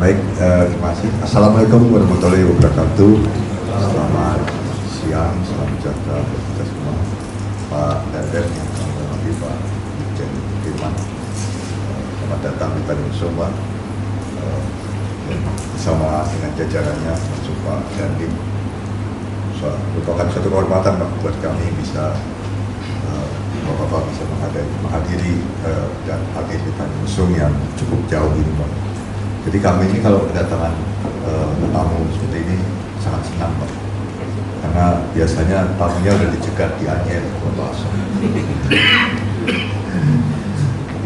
Baik, terima kasih. Assalamualaikum warahmatullahi wabarakatuh. Selamat siang, selamat sejahtera buat kita semua. Pak Dandan yang kami hormati, Pak Dirjen Firman. Selamat datang di Tanjung Lesung, Pak. Bersama dengan jajarannya, termasuk Pak Dandim. Merupakan suatu kehormatan, Pak, buat kami bisa Bapak bisa menghadiri dan hadir di Tanjung Lesung yang cukup jauh ini, Pak. Jadi kami ini kalau kedatangan tamu seperti ini sangat senang, Pak. Karena biasanya tamunya udah dicegat di Anyer, Bapak.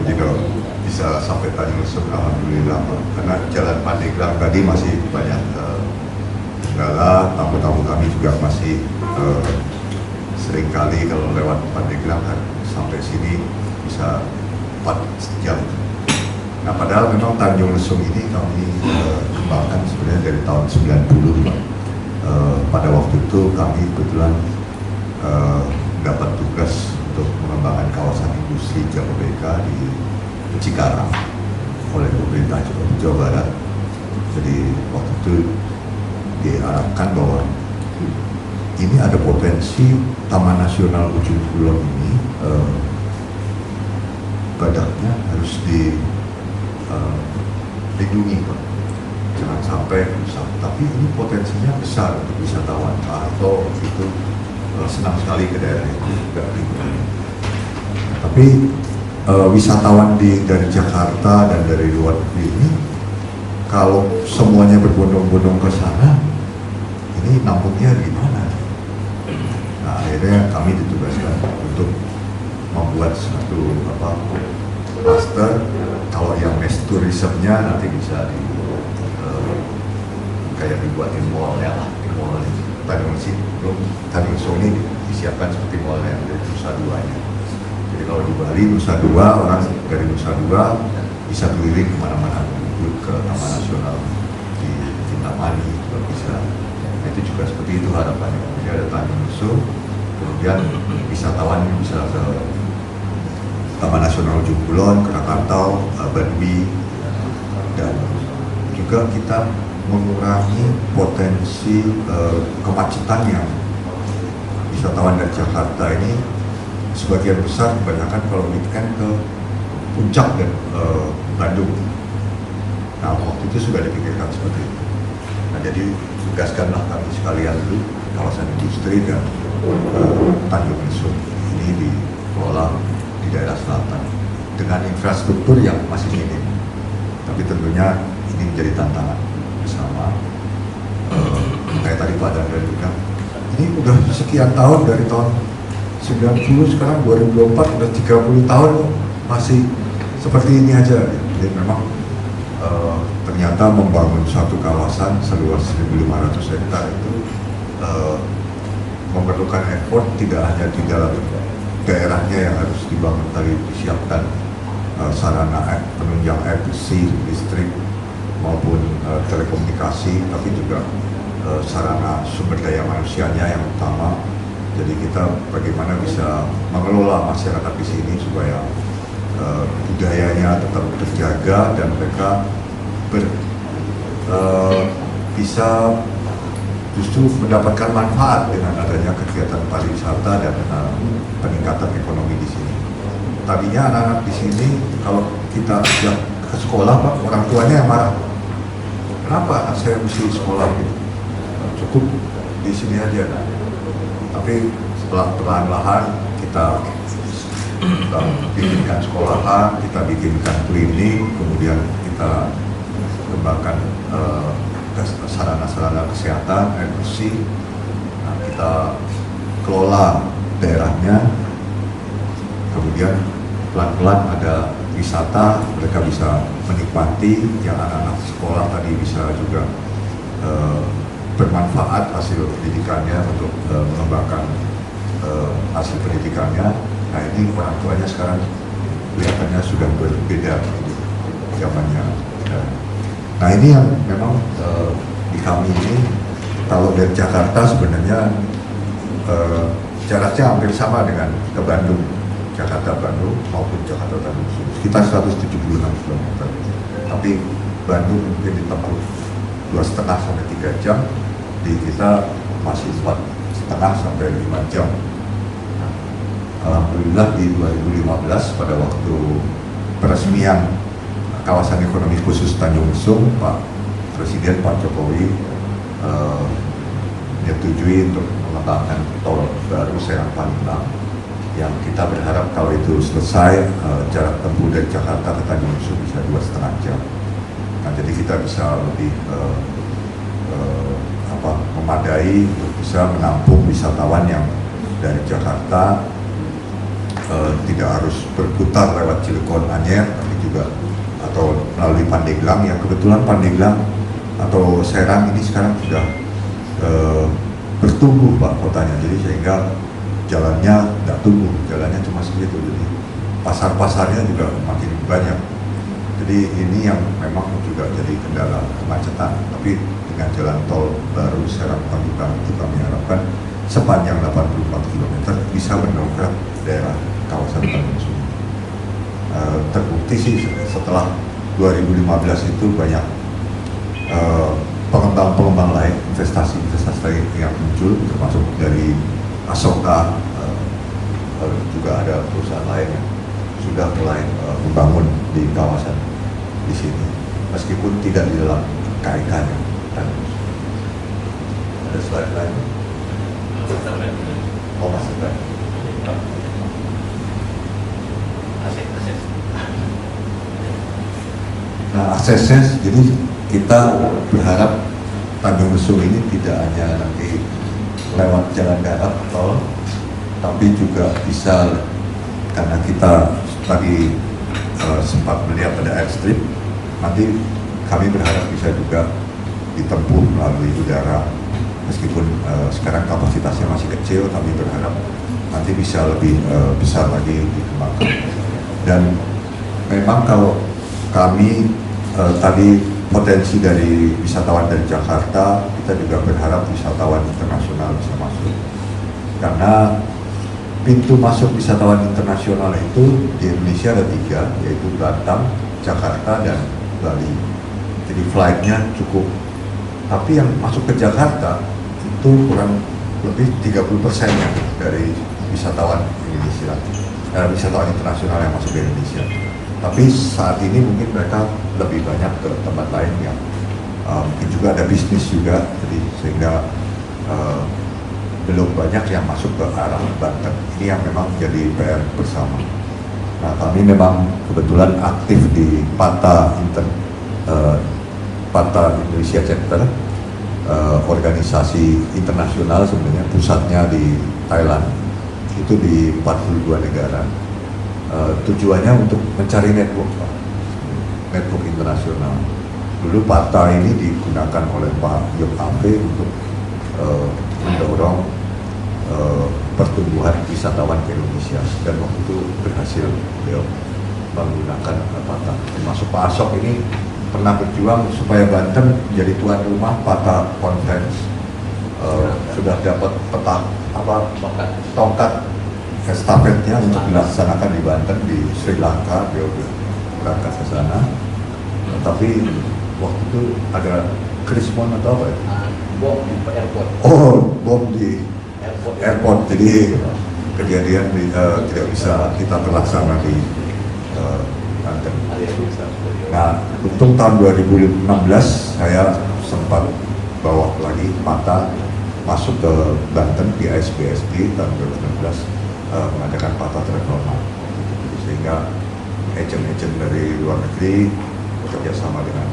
Jadi kalau bisa sampai Tanjung Lesung, alhamdulillah, Pak. Karena jalan Pandeglang tadi masih banyak kendala, tamu-tamu kami juga masih seringkali kalau lewat Pandeglang kan sampai sini bisa 4 jam. Nah, padahal memang Tanjung Lesung ini kami kembangkan sebenarnya dari tahun 90, Pak. Pada waktu itu kami kebetulan dapat tugas untuk mengembangkan kawasan industri Jababeka di Cikarang oleh pemerintah Jawa Barat. Jadi waktu itu diarahkan bahwa ini ada potensi Taman Nasional Ujung Kulon ini badaknya harus dilindungi, Pak. Jangan sampai rusak. Tapi ini potensinya besar untuk wisatawan. Pak Harto itu senang sekali ke daerah itu juga lingkungannya. Tapi wisatawan dari Jakarta dan dari luar negeri ini kalau semuanya berbondong-bondong ke sana, ini nampungnya di mana? Nah, akhirnya kami ditugaskan untuk membuat satu cluster. Kalau yang mass tourismnya nanti bisa kayak dibuatin mallnya lah, di mall Tanjung Lesung ini disiapkan seperti mall yang dari Nusa Duanya. Jadi kalau di Bali Nusa Dua, orang dari Nusa Dua bisa keliling kemana-mana, menuju ke Taman Nasional di Kintamani juga bisa. Nah, itu juga seperti itu harapannya. Jadi ada Tanjung Lesung, kemudian wisatawan bisa ke Taman Nasional Ujung Kulon, Krakatau, Badui, dan juga kita mengurangi potensi kemacetan yang wisatawan dari Jakarta ini sebagian besar kebanyakan kalau weekend ke Puncak dan Bandung. Nah, waktu itu sudah dipikirkan seperti itu. Nah, jadi tugaskanlah kami sekalian dulu kawasan industri dan Tanjung Lesung ini dikelola di daerah selatan dengan infrastruktur yang masih minim, tapi tentunya ini menjadi tantangan bersama. Kayak tadi Pak Dandra juga, ini udah sekian tahun, dari tahun 90 sekarang 2024 udah 30 tahun masih seperti ini aja. Jadi memang ternyata membangun satu kawasan seluas 1.500 hektar itu memerlukan effort tidak hanya di dalam daerahnya yang harus dibangun tadi, disiapkan sarana penunjang air bersih, listrik maupun telekomunikasi, tapi juga sarana sumber daya manusianya yang utama. Jadi kita bagaimana bisa mengelola masyarakat di sini supaya budayanya tetap terjaga dan mereka bisa justru mendapatkan manfaat dengan adanya kegiatan pariwisata dan peningkatan ekonomi di sini. Tadinya anak-anak di sini kalau kita ajak ke sekolah, Pak, orang tuanya yang marah. Kenapa anak saya mesti sekolah gitu? Cukup di sini aja. Tapi setelah perlahan-lahan kita bikinkan sekolahan, kita bikinkan klinik, kemudian kita kembangkan sarana-sarana kesehatan, air bersih. Nah, kita kelola daerahnya, kemudian pelan-pelan ada wisata, mereka bisa menikmati, yang anak-anak sekolah tadi bisa juga bermanfaat hasil pendidikannya untuk mengembangkan hasil pendidikannya. Nah ini orang tuanya sekarang kelihatannya sudah berbeda zamannya. Nah ini yang memang di kami ini, kalau dari Jakarta sebenarnya jaraknya hampir sama dengan ke Bandung, Jakarta-Bandung maupun Jakarta-Bandung, sekitar 176 km. Tapi Bandung mungkin ditempuh 2,5 sampai 3 jam, di kita masih 4,5 sampai 5 jam. Alhamdulillah di 2015 pada waktu peresmian kawasan ekonomi khusus Tanjung Lesung, Pak Presiden Pak Jokowi menyetujui untuk mengembangkan tol baru Serang Palembang, yang kita berharap kalau itu selesai jarak tempuh dari Jakarta ke Tanjung Lesung bisa 2,5 jam. Nah, jadi kita bisa lebih memadai untuk bisa menampung wisatawan yang dari Jakarta tidak harus berputar lewat Cilegon Anyer, tapi juga atau melalui Pandeglang, yang kebetulan Pandeglang atau Serang ini sekarang sudah bertumbuh Pak kotanya, jadi sehingga jalannya nggak tumbuh, jalannya cuma segitu, jadi pasar-pasarnya juga makin banyak. Jadi ini yang memang juga jadi kendala kemacetan, tapi dengan jalan tol baru Serang Palembang itu kami harapkan sepanjang 84 km bisa mendongkrak daerah kawasan Tanjung Lesung. Terbukti sih setelah 2015 itu banyak pengembang-pengembang lain, investasi-investasi lain yang muncul, termasuk dari Asoka, juga ada perusahaan lain yang sudah mulai membangun di kawasan di sini, meskipun tidak di dalam KIK-nya. Ada slide lain? Oh, masih ada. Nah, aksesnya, jadi kita berharap Tanjung Lesung ini tidak hanya nanti lewat jalan darat tol, tapi juga bisa, karena kita tadi sempat melihat ada airstrip, nanti kami berharap bisa juga ditempuh melalui udara, meskipun sekarang kapasitasnya masih kecil, kami berharap nanti bisa lebih besar lagi dikembangkan. Dan memang kalau kami tadi potensi dari wisatawan dari Jakarta, kita juga berharap wisatawan internasional bisa masuk, karena pintu masuk wisatawan internasional itu di Indonesia ada 3, yaitu Batam, Jakarta, dan Bali. Jadi flightnya cukup, tapi yang masuk ke Jakarta itu kurang lebih 30%-nya dari wisatawan Indonesia, wisatawan internasional yang masuk ke Indonesia. Tapi saat ini mungkin mereka lebih banyak ke tempat lain yang mungkin juga ada bisnis juga, jadi sehingga belum banyak yang masuk ke arah Banten. Ini yang memang jadi PR bersama. Nah, kami memang kebetulan aktif di PATA Indonesia Center, organisasi internasional sebenarnya, pusatnya di Thailand, itu di 42 negara. Tujuannya untuk mencari network internasional. Dulu PATA ini digunakan oleh Pak Yop Ave untuk mendorong pertumbuhan wisatawan ke Indonesia, dan waktu itu berhasil beliau menggunakan PATA. Termasuk Pak Asok ini pernah berjuang supaya Banten menjadi tuan rumah PATA Conference. Sudah dapat tongkat estafetnya untuk dilaksanakan di Banten, di Sri Lanka, beliau berangkat ke sana. Tapi waktu itu ada krismon atau apa ya? Bom di airport. Oh, bom di airport. Jadi kejadian tidak bisa kita terlaksana di Banten. Nah, untung tahun 2016 saya sempat bawa lagi PATA masuk ke Banten di ASBSD tahun 2016, mengadakan PATA Travel Mart. Sehingga agent-agent dari luar negeri bekerja sama dengan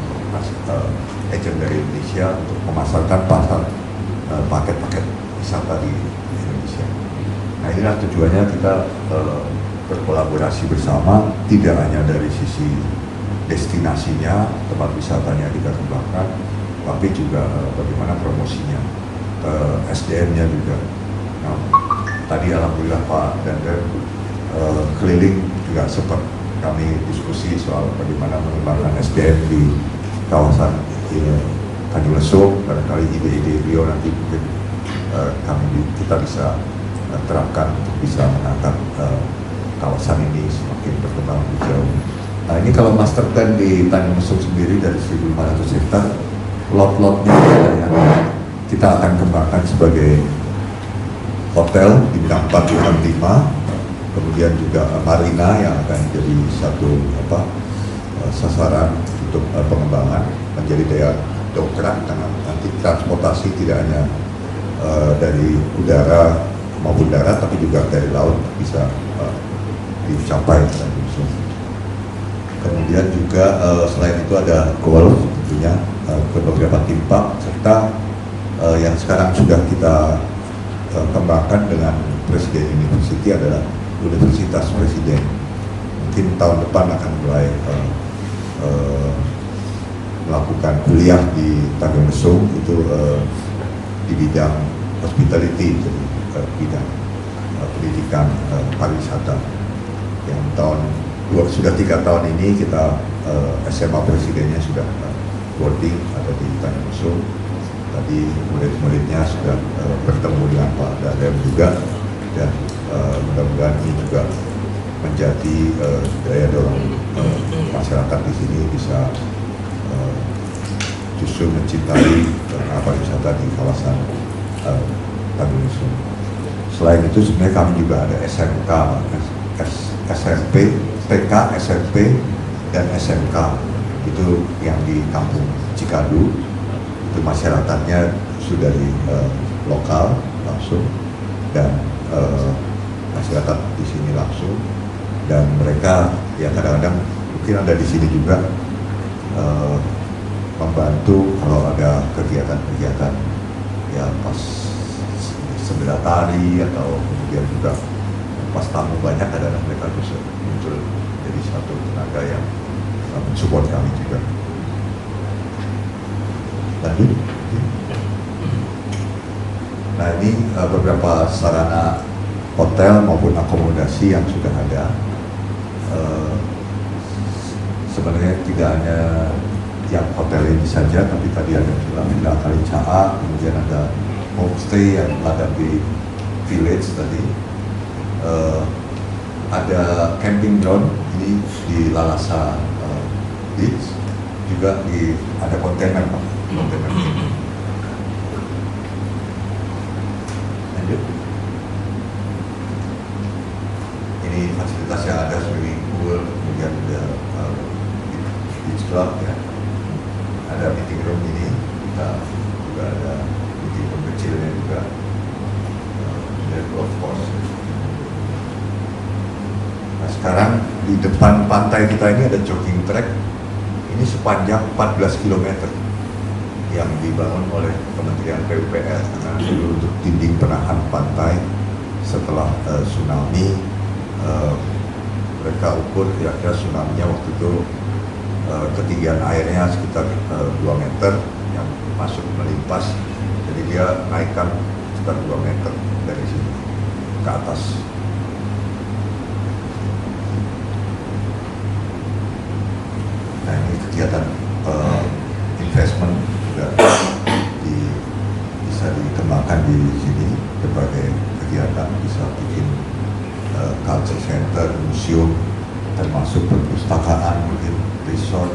agent dari Indonesia untuk memasarkan pasar paket-paket wisata di Indonesia. Nah, inilah tujuannya kita berkolaborasi bersama, tidak hanya dari sisi destinasinya, tempat wisatanya kita kembangkan, tapi juga bagaimana promosinya, SDM-nya juga. Nah, tadi alhamdulillah Pak Dander keliling juga sempat kami diskusi soal bagaimana mengembangkan SDM di kawasan Tanjung Lesung. Barangkali ide-ide beliau nanti mungkin kita bisa terapkan untuk bisa menangkap kawasan ini semakin berkembang lebih jauh. Nah, ini kalau master plan di Tanjung Lesung sendiri dari 1.500 hektar, lot-lotnya yang kita akan kembangkan sebagai hotel bintang 4 bintang 5, kemudian juga marina yang akan jadi satu sasaran untuk pengembangan, menjadi daya dongkrak karena nanti transportasi tidak hanya dari udara maupun darat, tapi juga dari laut bisa dicapai. Kemudian juga selain itu ada golf tentunya ke beberapa theme park, serta yang sekarang sudah kita kembangkan dengan Presiden University adalah Universitas Presiden. Mungkin tahun depan akan mulai melakukan kuliah di Tanjung Lesung itu di bidang hospitality, jadi bidang pendidikan pariwisata. Yang sudah 3 tahun ini kita SMA Presidennya sudah boarding ada di Tanjung Lesung. Tadi murid-muridnya sudah bertemu dengan Pak Dader juga, dan mudah-mudahan ini juga menjadi daya dorong masyarakat di sini bisa justru mencintai pariwisata di kawasan Tanjung Lesung. Selain itu sebenarnya kami juga ada SMK, SMP, TK, SMP, dan SMK itu yang di Kampung Cikadu. Itu masyarakatnya sudah dari lokal langsung, dan masyarakat di sini langsung, dan mereka ya kadang-kadang mungkin ada di sini juga membantu kalau ada kegiatan-kegiatan ya pas sembeda tari, atau kemudian juga pas tamu banyak, kadang-kadang mereka bisa muncul jadi satu tenaga yang mensupport kami juga. Lanjut. Nah, ini beberapa sarana hotel maupun akomodasi yang sudah ada. Sebenarnya tidak hanya yang hotel ini saja, tapi tadi ada Villa Kalicaa, kemudian ada homestay yang ada di village tadi. Ada camping ground ini di Lalasa Beach, juga ada kontainer Pak. Lanjut. Ini fasilitas yang ada, swimming pool, kemudian ada beach club ya. Ada meeting room ini, kita juga ada meeting room kecilnya juga. Dan golf course. Nah, sekarang di depan pantai kita ini ada jogging track. Ini sepanjang 14 km yang dibangun oleh Kementerian PUPR karena dulu untuk dinding penahan pantai setelah tsunami. Mereka ukur kira-kira tsunami-nya waktu itu ketinggian airnya sekitar 2 meter yang masuk melimpas, jadi dia naikkan sekitar 2 meter dari sini ke atas. Nah, ini kegiatan investment juga bisa dikembangkan di sini, berbagai kegiatan, bisa bikin culture center, museum, termasuk perpustakaan, mungkin resort,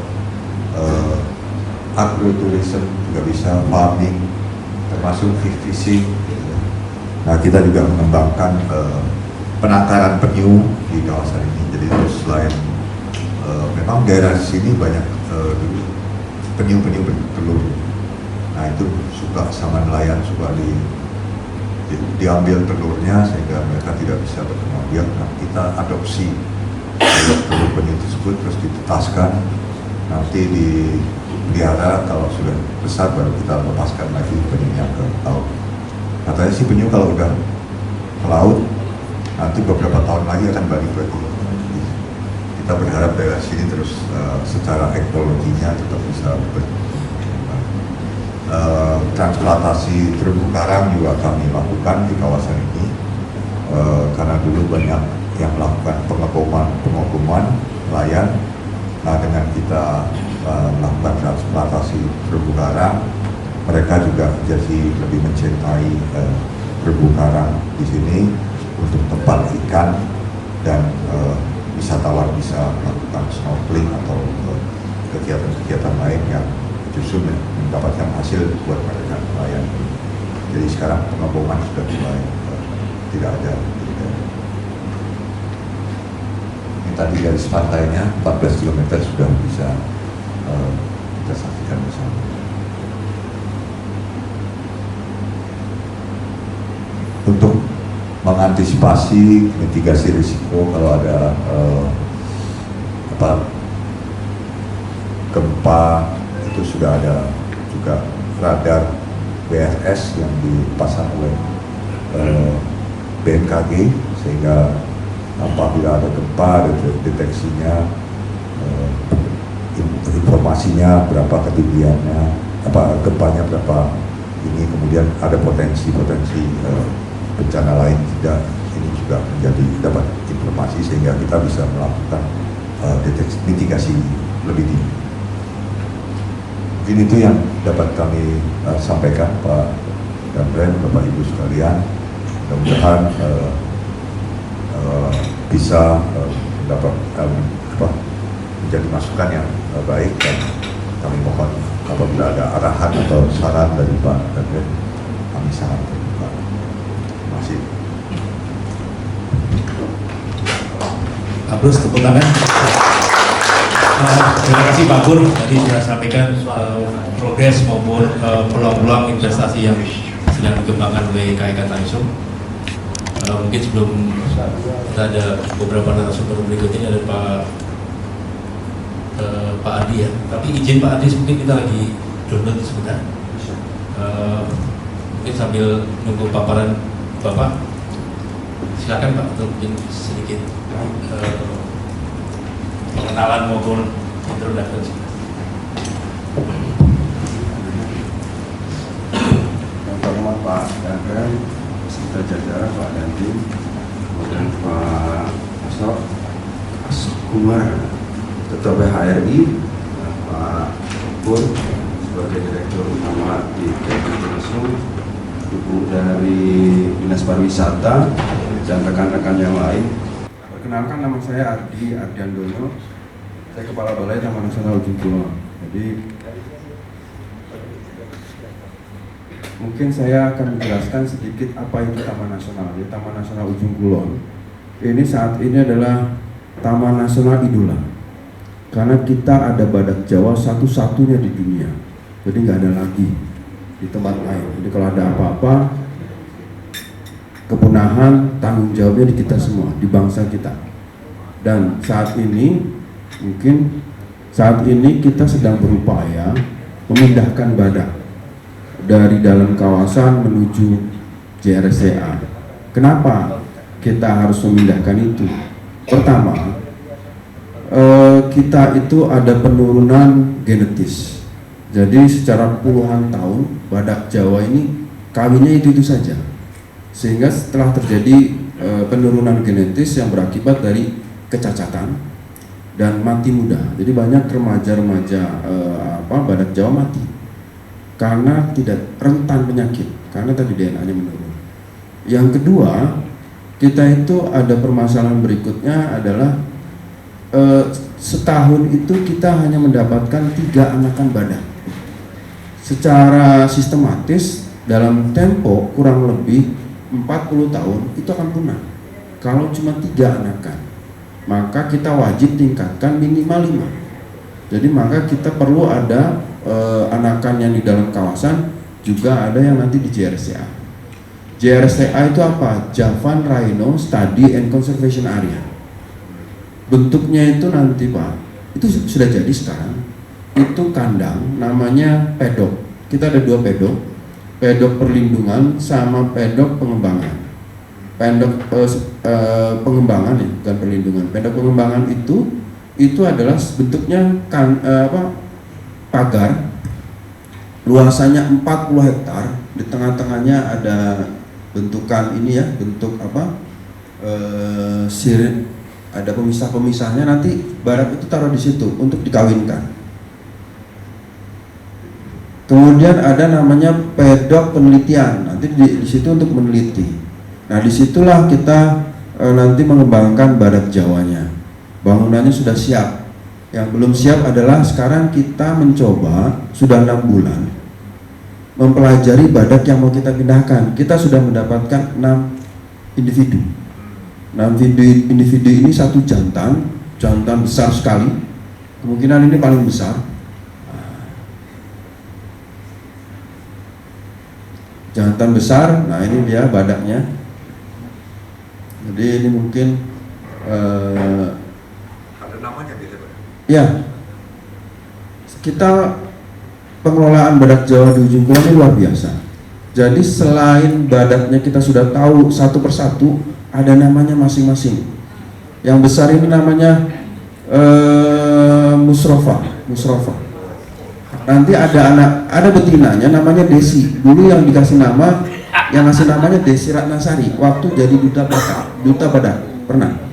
agrotourism juga bisa, farming, termasuk fish fishing. Nah, kita juga mengembangkan penangkaran penyu di kawasan ini. Jadi selain memang daerah sini banyak penyu-penyu bertelur. Nah, itu suka sama nelayan, suka diambil telurnya sehingga mereka tidak bisa berkembang biak. Nah, kita adopsi telur penyu tersebut terus ditetaskan, nanti dipelihara, kalau sudah besar baru kita lepaskan lagi penyunya ke laut. Katanya sih penyu kalau udah ke laut nanti beberapa tahun lagi akan balik lagi. kita berharap daerah sini terus secara ekologinya tetap bisa berkembang. Transplantasi terumbu karang juga kami lakukan di kawasan ini karena dulu banyak yang melakukan pengoboman nelayan. Nah, dengan kita melakukan transplantasi terumbu karang, mereka juga jadi lebih mencintai terumbu karang di sini untuk tempat ikan, dan wisatawan bisa melakukan snorkeling atau kegiatan-kegiatan lain yang justru mendapatkan hasil buat mereka nelayan. Jadi sekarang pengoboman sudah mulai tidak ada. Ini tadi garis pantainya 14 km sudah bisa kita saksikan bersama. Untuk mengantisipasi mitigasi risiko kalau ada gempa, itu sudah ada juga radar BSS yang dipasang oleh BMKG, sehingga apabila ada gempa deteksinya, informasinya berapa ketinggiannya, gempanya berapa ini, kemudian ada potensi bencana lain tidak, ini juga menjadi dapat informasi sehingga kita bisa melakukan deteksi mitigasi lebih tinggi. Mungkin itu yang dapat kami sampaikan, Pak Damren, Bapak Ibu sekalian. Mudah-mudahan bisa dapat menjadi masukan yang baik, dan kami mohon apabila ada arahan atau saran dari Pak Damren, kami sangat terbuka. Terima kasih. Pak Bruce, tepuk tangan. Terima kasih Pak Pur, tadi sudah sampaikan progres maupun peluang-peluang investasi yang sedang dikembangkan oleh KAIK Tangsel. Mungkin sebelum kita ada beberapa narasumber berikut ini ada Pak Adi ya. Tapi izin Pak Adi, mungkin kita lagi download sebentar. Mungkin sambil nunggu paparan Bapak, silakan Pak untuk mungkin sedikit pengenalan maupun introduksi. Yang pertama Pak Damren, serta jajaran Pak Dandim, kemudian Pak Asok Kumar, Ketua BHRI, Pak Pur sebagai Direktur Utama di KAIK Tangsel, Ibu dari Dinas Pariwisata, dan rekan-rekan yang lain. Perkenalkan, nama saya Ardi Ardiandono, saya Kepala Balai Taman Nasional Ujung Kulon. Jadi mungkin saya akan menjelaskan sedikit apa itu Taman Nasional. Jadi Taman Nasional Ujung Kulon ini saat ini adalah Taman Nasional Idola, karena kita ada badak Jawa satu-satunya di dunia. Jadi nggak ada lagi di tempat lain. Jadi kalau ada apa-apa, kepunahan, tanggung jawabnya di kita semua, di bangsa kita. Dan saat ini kita sedang berupaya memindahkan badak dari dalam kawasan menuju JRSCA. Kenapa kita harus memindahkan itu? Pertama, kita itu ada penurunan genetis. Jadi secara puluhan tahun badak Jawa ini kawinnya itu saja, sehingga setelah terjadi penurunan genetis yang berakibat dari kecacatan dan mati muda. Jadi banyak remaja-remaja badak Jawa mati karena tidak rentan penyakit, karena tadi DNA-nya menurun. Yang kedua, kita itu ada permasalahan berikutnya adalah setahun itu kita hanya mendapatkan 3 anakan badak. Secara sistematis dalam tempo kurang lebih 40 tahun itu akan punah kalau cuma 3 anakan. Maka kita wajib tingkatkan minimal 5. Jadi maka kita perlu ada anakan yang di dalam kawasan, juga ada yang nanti di JRSCA. JRSCA itu apa? Javan Rhino Study and Conservation Area. Bentuknya itu nanti Pak, itu sudah jadi sekarang. Itu kandang, namanya pedok. Kita ada 2 pedok, pedok perlindungan sama pedok pengembangan. Pedok pengembangan ya, bukan perlindungan. Pedok pengembangan itu itu adalah bentuknya pagar, luasannya 40 hektar, di tengah-tengahnya ada bentukan ini ya, bentuk sirip, ada pemisah-pemisahnya, nanti badak itu taruh di situ untuk dikawinkan. Kemudian ada namanya pedok penelitian, nanti di situ untuk meneliti. Nah disitulah kita nanti mengembangkan badak Jawanya. Bangunannya sudah siap. Yang belum siap adalah sekarang kita mencoba sudah 6 bulan mempelajari badak yang mau kita pindahkan. Kita sudah mendapatkan 6 individu. 6 individu ini satu jantan besar sekali. Kemungkinan ini paling besar. Jantan besar, nah ini dia badaknya. Jadi ini mungkin ada namanya gitu Pak? Ya, kita pengelolaan badak Jawa di Ujung Kulon ini luar biasa. Jadi selain badaknya kita sudah tahu satu persatu, ada namanya masing-masing. Yang besar ini namanya Musrofa. Nanti ada betinanya namanya Desi. Dulu yang dikasih nama, yang ngasih namanya Desi Ratnasari. Waktu jadi duta badak pernah.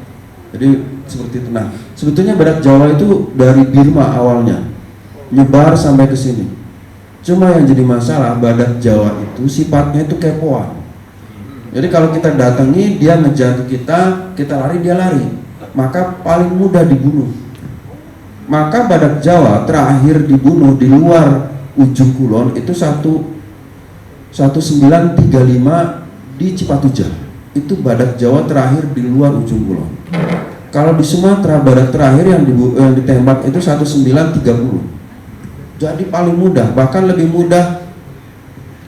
Jadi seperti itu. Nah, sebetulnya badak Jawa itu dari Birma awalnya, nyebar sampai ke sini. Cuma yang jadi masalah badak Jawa itu sifatnya itu kepoan. Jadi kalau kita datangi, dia ngejar kita lari, dia lari. Maka paling mudah dibunuh. Maka badak Jawa terakhir dibunuh di luar Ujung Kulon itu 1935 di Cipatujah. Itu badak Jawa terakhir di luar Ujung Kulon. Kalau di Sumatera badak terakhir yang ditembak itu 1930. Jadi paling mudah, bahkan lebih mudah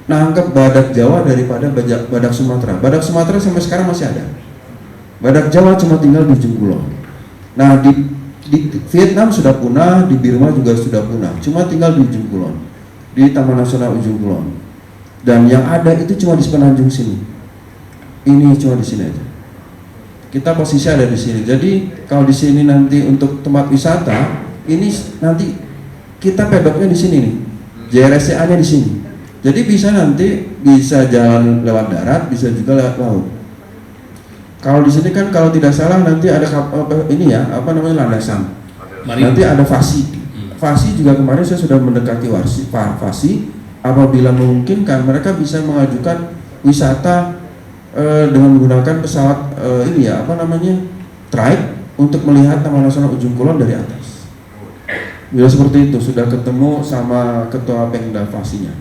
nangkep badak Jawa daripada badak Sumatera. Badak Sumatera sampai sekarang masih ada. Badak Jawa cuma tinggal di Ujung Kulon. Nah di Vietnam sudah punah, di Birma juga sudah punah. Cuma tinggal di Ujung Kulon, di Taman Nasional Ujung Kulon. Dan yang ada itu cuma di sepenanjung sini. Ini cuma di sini aja. Kita posisi ada di sini. Jadi kalau di sini nanti untuk tempat wisata, ini nanti kita pedoknya di sini nih. JRSCA-nya di sini. Jadi bisa jalan lewat darat, bisa juga lewat laut. Kalau di sini kan kalau tidak salah nanti ada landasan. Nanti ada fasi. Fasi juga kemarin saya sudah mendekati fasi. Apabila memungkinkan mereka bisa mengajukan wisata dengan menggunakan pesawat trike untuk melihat Taman Nasional Ujung Kulon dari atas. Bila seperti itu sudah ketemu sama ketua Pemda Fasinya.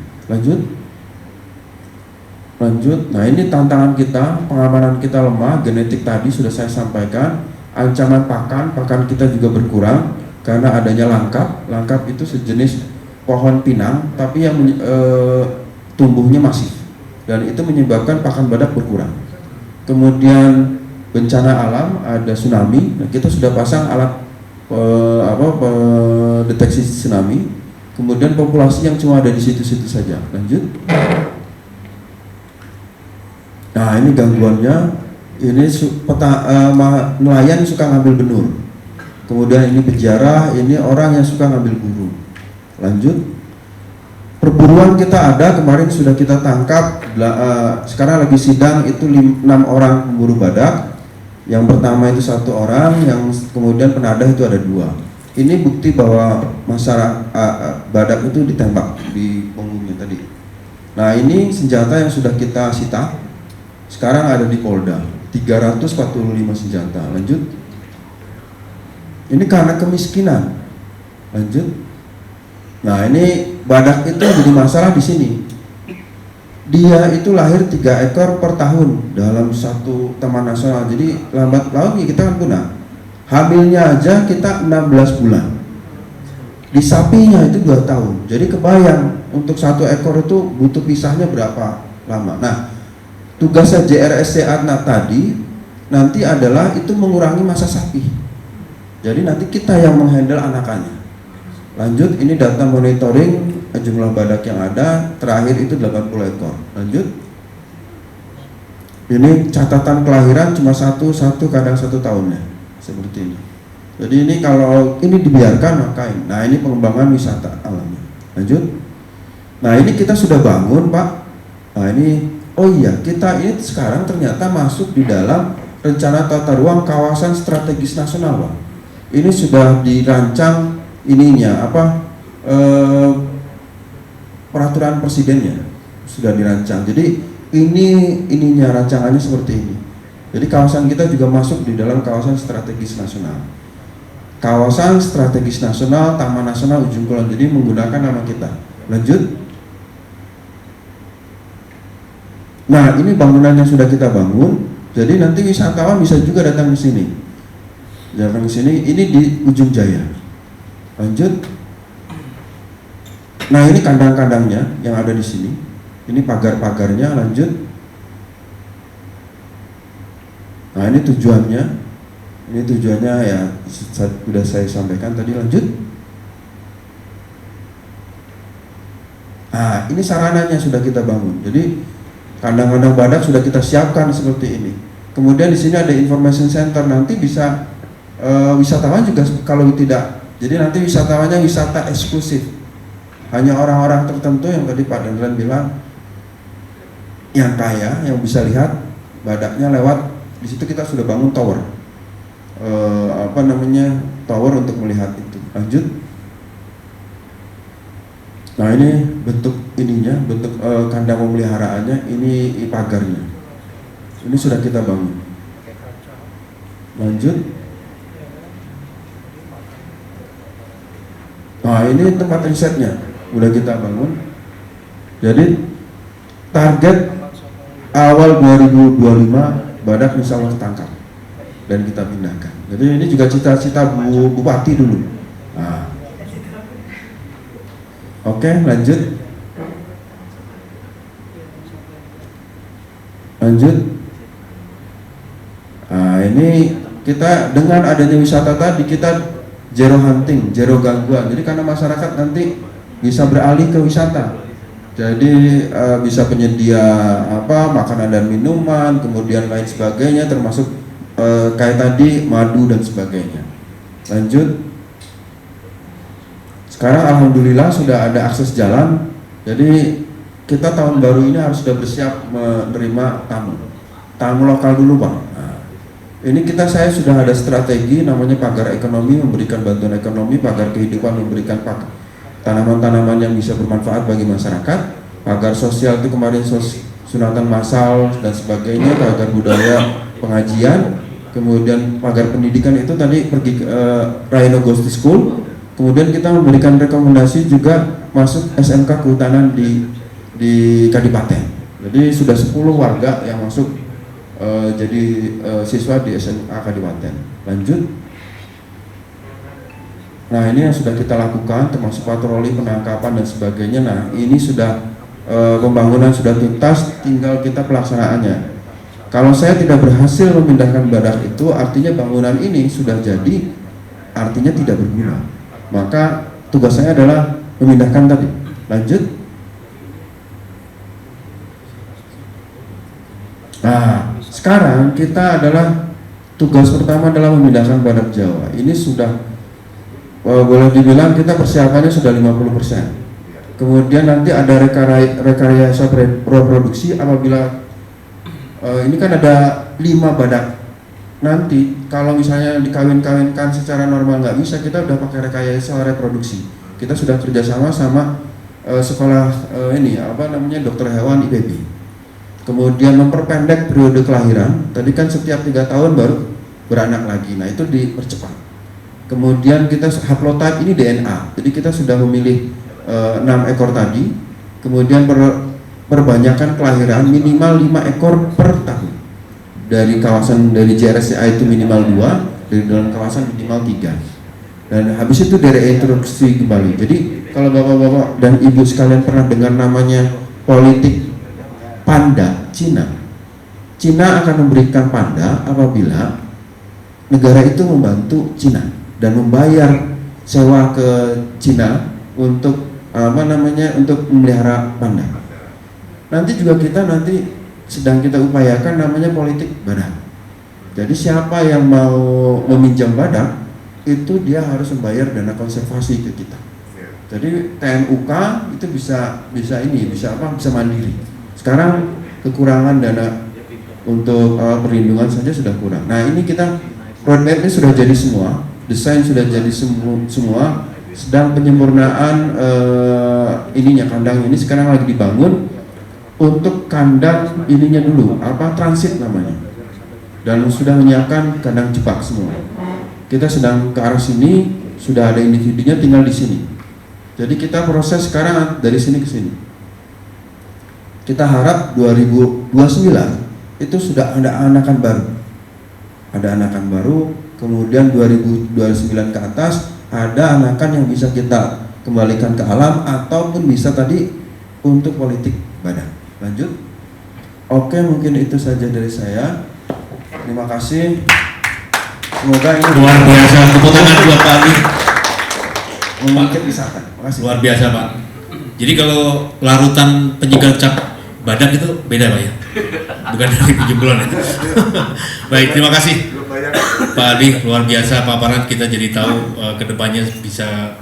Lanjut, nah ini tantangan kita, pengamanan kita lemah, genetik tadi sudah saya sampaikan, ancaman pakan kita juga berkurang karena adanya langkap. Langkap itu sejenis pohon pinang, tapi yang tumbuhnya masif, dan itu menyebabkan pakan badak berkurang. Kemudian bencana alam, ada tsunami, nah kita sudah pasang alat deteksi tsunami. Kemudian populasi yang cuma ada di situ-situ saja. Lanjut. Nah ini gangguannya, ini nelayan suka ngambil benur. Kemudian ini pejarah, ini orang yang suka ngambil buru. Lanjut. Perburuan kita ada, kemarin sudah kita tangkap, sekarang lagi sidang itu 6 orang pemburu badak. Yang pertama itu 1 orang, yang kemudian penadah itu ada 2. Ini bukti bahwa masyarakat badak itu ditembak di punggungnya tadi. Nah ini senjata yang sudah kita sita. Sekarang ada di Polda 345 senjata. Lanjut. Ini karena kemiskinan. Lanjut. Nah ini badak itu jadi masalah di sini. Dia itu lahir 3 ekor per tahun dalam satu taman nasional. Jadi lambat laun kita kan punah. Hamilnya aja kita 16 bulan. Di sapinya itu 2 tahun. Jadi kebayang untuk 1 ekor itu butuh pisahnya berapa lama. Nah tugasnya JRSCA tadi nanti adalah itu mengurangi masa sapi. Jadi nanti kita yang menghandle anakannya. Lanjut, ini data monitoring jumlah badak yang ada, terakhir itu 80 ekor. Lanjut. Ini catatan kelahiran cuma satu kadang 1 tahunnya. Seperti ini. Jadi ini kalau ini dibiarkan maka ini. Nah ini pengembangan wisata alamnya. Lanjut. Nah ini kita sudah bangun Pak. Nah ini, oh iya kita ini sekarang ternyata masuk di dalam rencana tata ruang kawasan strategis nasional Pak. Ini sudah dirancang ininya peraturan presidennya sudah dirancang. Jadi ininya rancangannya seperti ini. Jadi kawasan kita juga masuk di dalam kawasan strategis nasional. Kawasan strategis nasional Taman Nasional Ujung Kulon. Jadi menggunakan nama kita. Lanjut. Nah, ini bangunan yang sudah kita bangun. Jadi nanti wisatawan bisa juga datang ke sini. Datang ke sini. Ini di Ujung Jaya. Lanjut. Nah, ini kandang-kandangnya yang ada di sini. Ini pagar-pagarnya. Lanjut. Nah ini tujuannya ya sudah saya sampaikan tadi. Lanjut. Nah ini sarananya sudah kita bangun. Jadi kandang-kandang badak sudah kita siapkan seperti ini. Kemudian di sini ada information center, nanti bisa wisatawan juga kalau tidak. Jadi nanti wisatawannya wisata eksklusif. Hanya orang-orang tertentu yang tadi Pak Dendran bilang yang kaya yang bisa lihat badaknya lewat. Di situ kita sudah bangun tower, tower untuk melihat itu. Lanjut. Nah ini bentuk ininya, bentuk kandang pemeliharaannya, ini pagarnya. Ini sudah kita bangun. Lanjut. Nah ini tempat risetnya, udah kita bangun. Jadi target awal 2025 badak bisa Allah tangkap dan kita pindahkan. Jadi ini juga cita-cita Bupati dulu. Nah. Oke, lanjut. Nah, ini kita dengan adanya wisata tadi kita zero hunting, zero gangguan. Jadi karena masyarakat nanti bisa beralih ke wisata. Jadi bisa penyedia makanan dan minuman, kemudian lain sebagainya, termasuk kayak tadi madu dan sebagainya. Lanjut. Sekarang alhamdulillah sudah ada akses jalan. Jadi kita tahun baru ini harus sudah bersiap menerima tamu lokal dulu Pak. Nah, ini saya sudah ada strategi namanya pagar ekonomi, memberikan bantuan ekonomi, pagar kehidupan, memberikan tanaman-tanaman yang bisa bermanfaat bagi masyarakat, pagar sosial itu kemarin sunatan massal dan sebagainya, pagar budaya pengajian, kemudian pagar pendidikan itu tadi pergi ke Rhino Ghost School, kemudian kita memberikan rekomendasi juga masuk SMK kehutanan di Kadipaten. Jadi sudah 10 warga yang masuk jadi siswa di SMK Kadipaten. Lanjut. Nah ini yang sudah kita lakukan termasuk patroli penangkapan dan sebagainya. Nah ini sudah pembangunan sudah tuntas, tinggal kita pelaksanaannya. Kalau saya tidak berhasil memindahkan badak itu, artinya bangunan ini sudah jadi, artinya tidak berguna. Maka tugas saya adalah memindahkan tadi. Lanjut. Nah sekarang kita adalah tugas pertama adalah memindahkan badak Jawa. Ini sudah boleh dibilang kita persiapannya sudah 50%. Kemudian nanti ada rekayasa reproduksi apabila ini kan ada 5 badak. Nanti kalau misalnya dikawin-kawinkan secara normal nggak bisa, kita udah pakai rekayasa reproduksi. Kita sudah kerjasama sama sekolah dokter hewan IPB. Kemudian memperpendek periode kelahiran. Tadi kan setiap 3 tahun baru beranak lagi. Nah itu dipercepat. Kemudian kita haplotype ini DNA, jadi kita sudah memilih 6 ekor tadi. Kemudian perbanyakan kelahiran minimal 5 ekor per tahun. Dari kawasan dari JRSCA itu minimal 2, dari dalam kawasan minimal 3. Dan habis itu direintroduksi kembali. Jadi kalau bapak-bapak dan ibu sekalian pernah dengar namanya politik panda Cina, Cina akan memberikan panda apabila negara itu membantu Cina dan membayar sewa ke Cina untuk untuk memelihara panda. Nanti juga kita sedang kita upayakan namanya politik badak. Jadi siapa yang mau meminjam badak itu dia harus membayar dana konservasi ke kita. Jadi TNUK itu bisa mandiri. Sekarang kekurangan dana untuk perlindungan saja sudah kurang. Nah ini kita roadmapnya sudah jadi semua, desain sudah jadi semua, sedang penyempurnaan kandang ini sekarang lagi dibangun. Untuk kandang ininya dulu, transit namanya, dan sudah menyiapkan kandang cepak semua. Kita sedang ke arah sini, sudah ada individunya tinggal di sini. Jadi kita proses sekarang dari sini ke sini. Kita harap 2029 itu sudah ada anakan baru. Kemudian 2029 ke atas ada anakan yang bisa kita kembalikan ke alam ataupun bisa tadi untuk politik badan. Lanjut. Oke, mungkin itu saja dari saya. Terima kasih. Semoga ini luar biasa. Tepuk tangan buat Pak Ali. Mungkin wisata. Makasih. Luar biasa Pak. Jadi kalau larutan penyegar cap badan itu beda Pak ya? Bukan dari 7 bulan ya. Baik, terima kasih Pak Ali, luar biasa paparan. Kita jadi tahu kedepannya bisa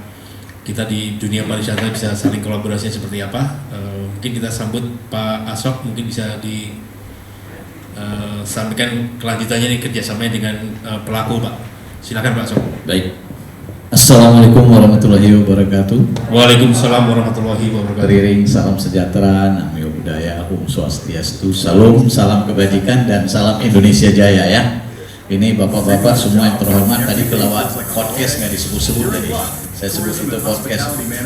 kita di dunia pariwisata bisa saling kolaborasinya seperti apa. Mungkin kita sambut Pak Asok, mungkin bisa sampaikan kelanjutannya nih kerjasamanya dengan pelaku Pak. Silakan Pak Asok. Baik. Assalamualaikum warahmatullahi wabarakatuh. Waalaikumsalam warahmatullahi wabarakatuh. Riring, salam sejahtera, Namo Buddhaya, Om Swastiastu, salam kebajikan dan salam Indonesia Jaya ya. Ini bapak-bapak semua yang terhormat, tadi kelewat podcast nggak disebut-sebut tadi. Saya sebut itu podcast. Bukan,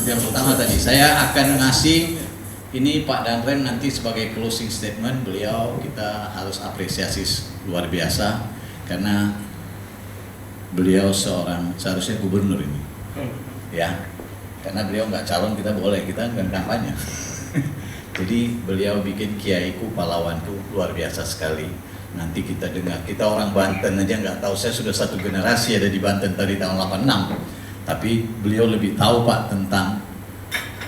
yang pertama tadi saya akan ngasih ini Pak Danrem nanti sebagai closing statement. Beliau kita harus apresiasi luar biasa karena beliau seharusnya gubernur ini ya, karena beliau nggak calon kita boleh, kita kan kampanye. Jadi beliau bikin Kiaiku Pahlawanku luar biasa sekali. Nanti kita dengar, kita orang Banten aja nggak tahu. Saya sudah satu generasi ada di Banten tadi tahun 86, tapi beliau lebih tahu Pak tentang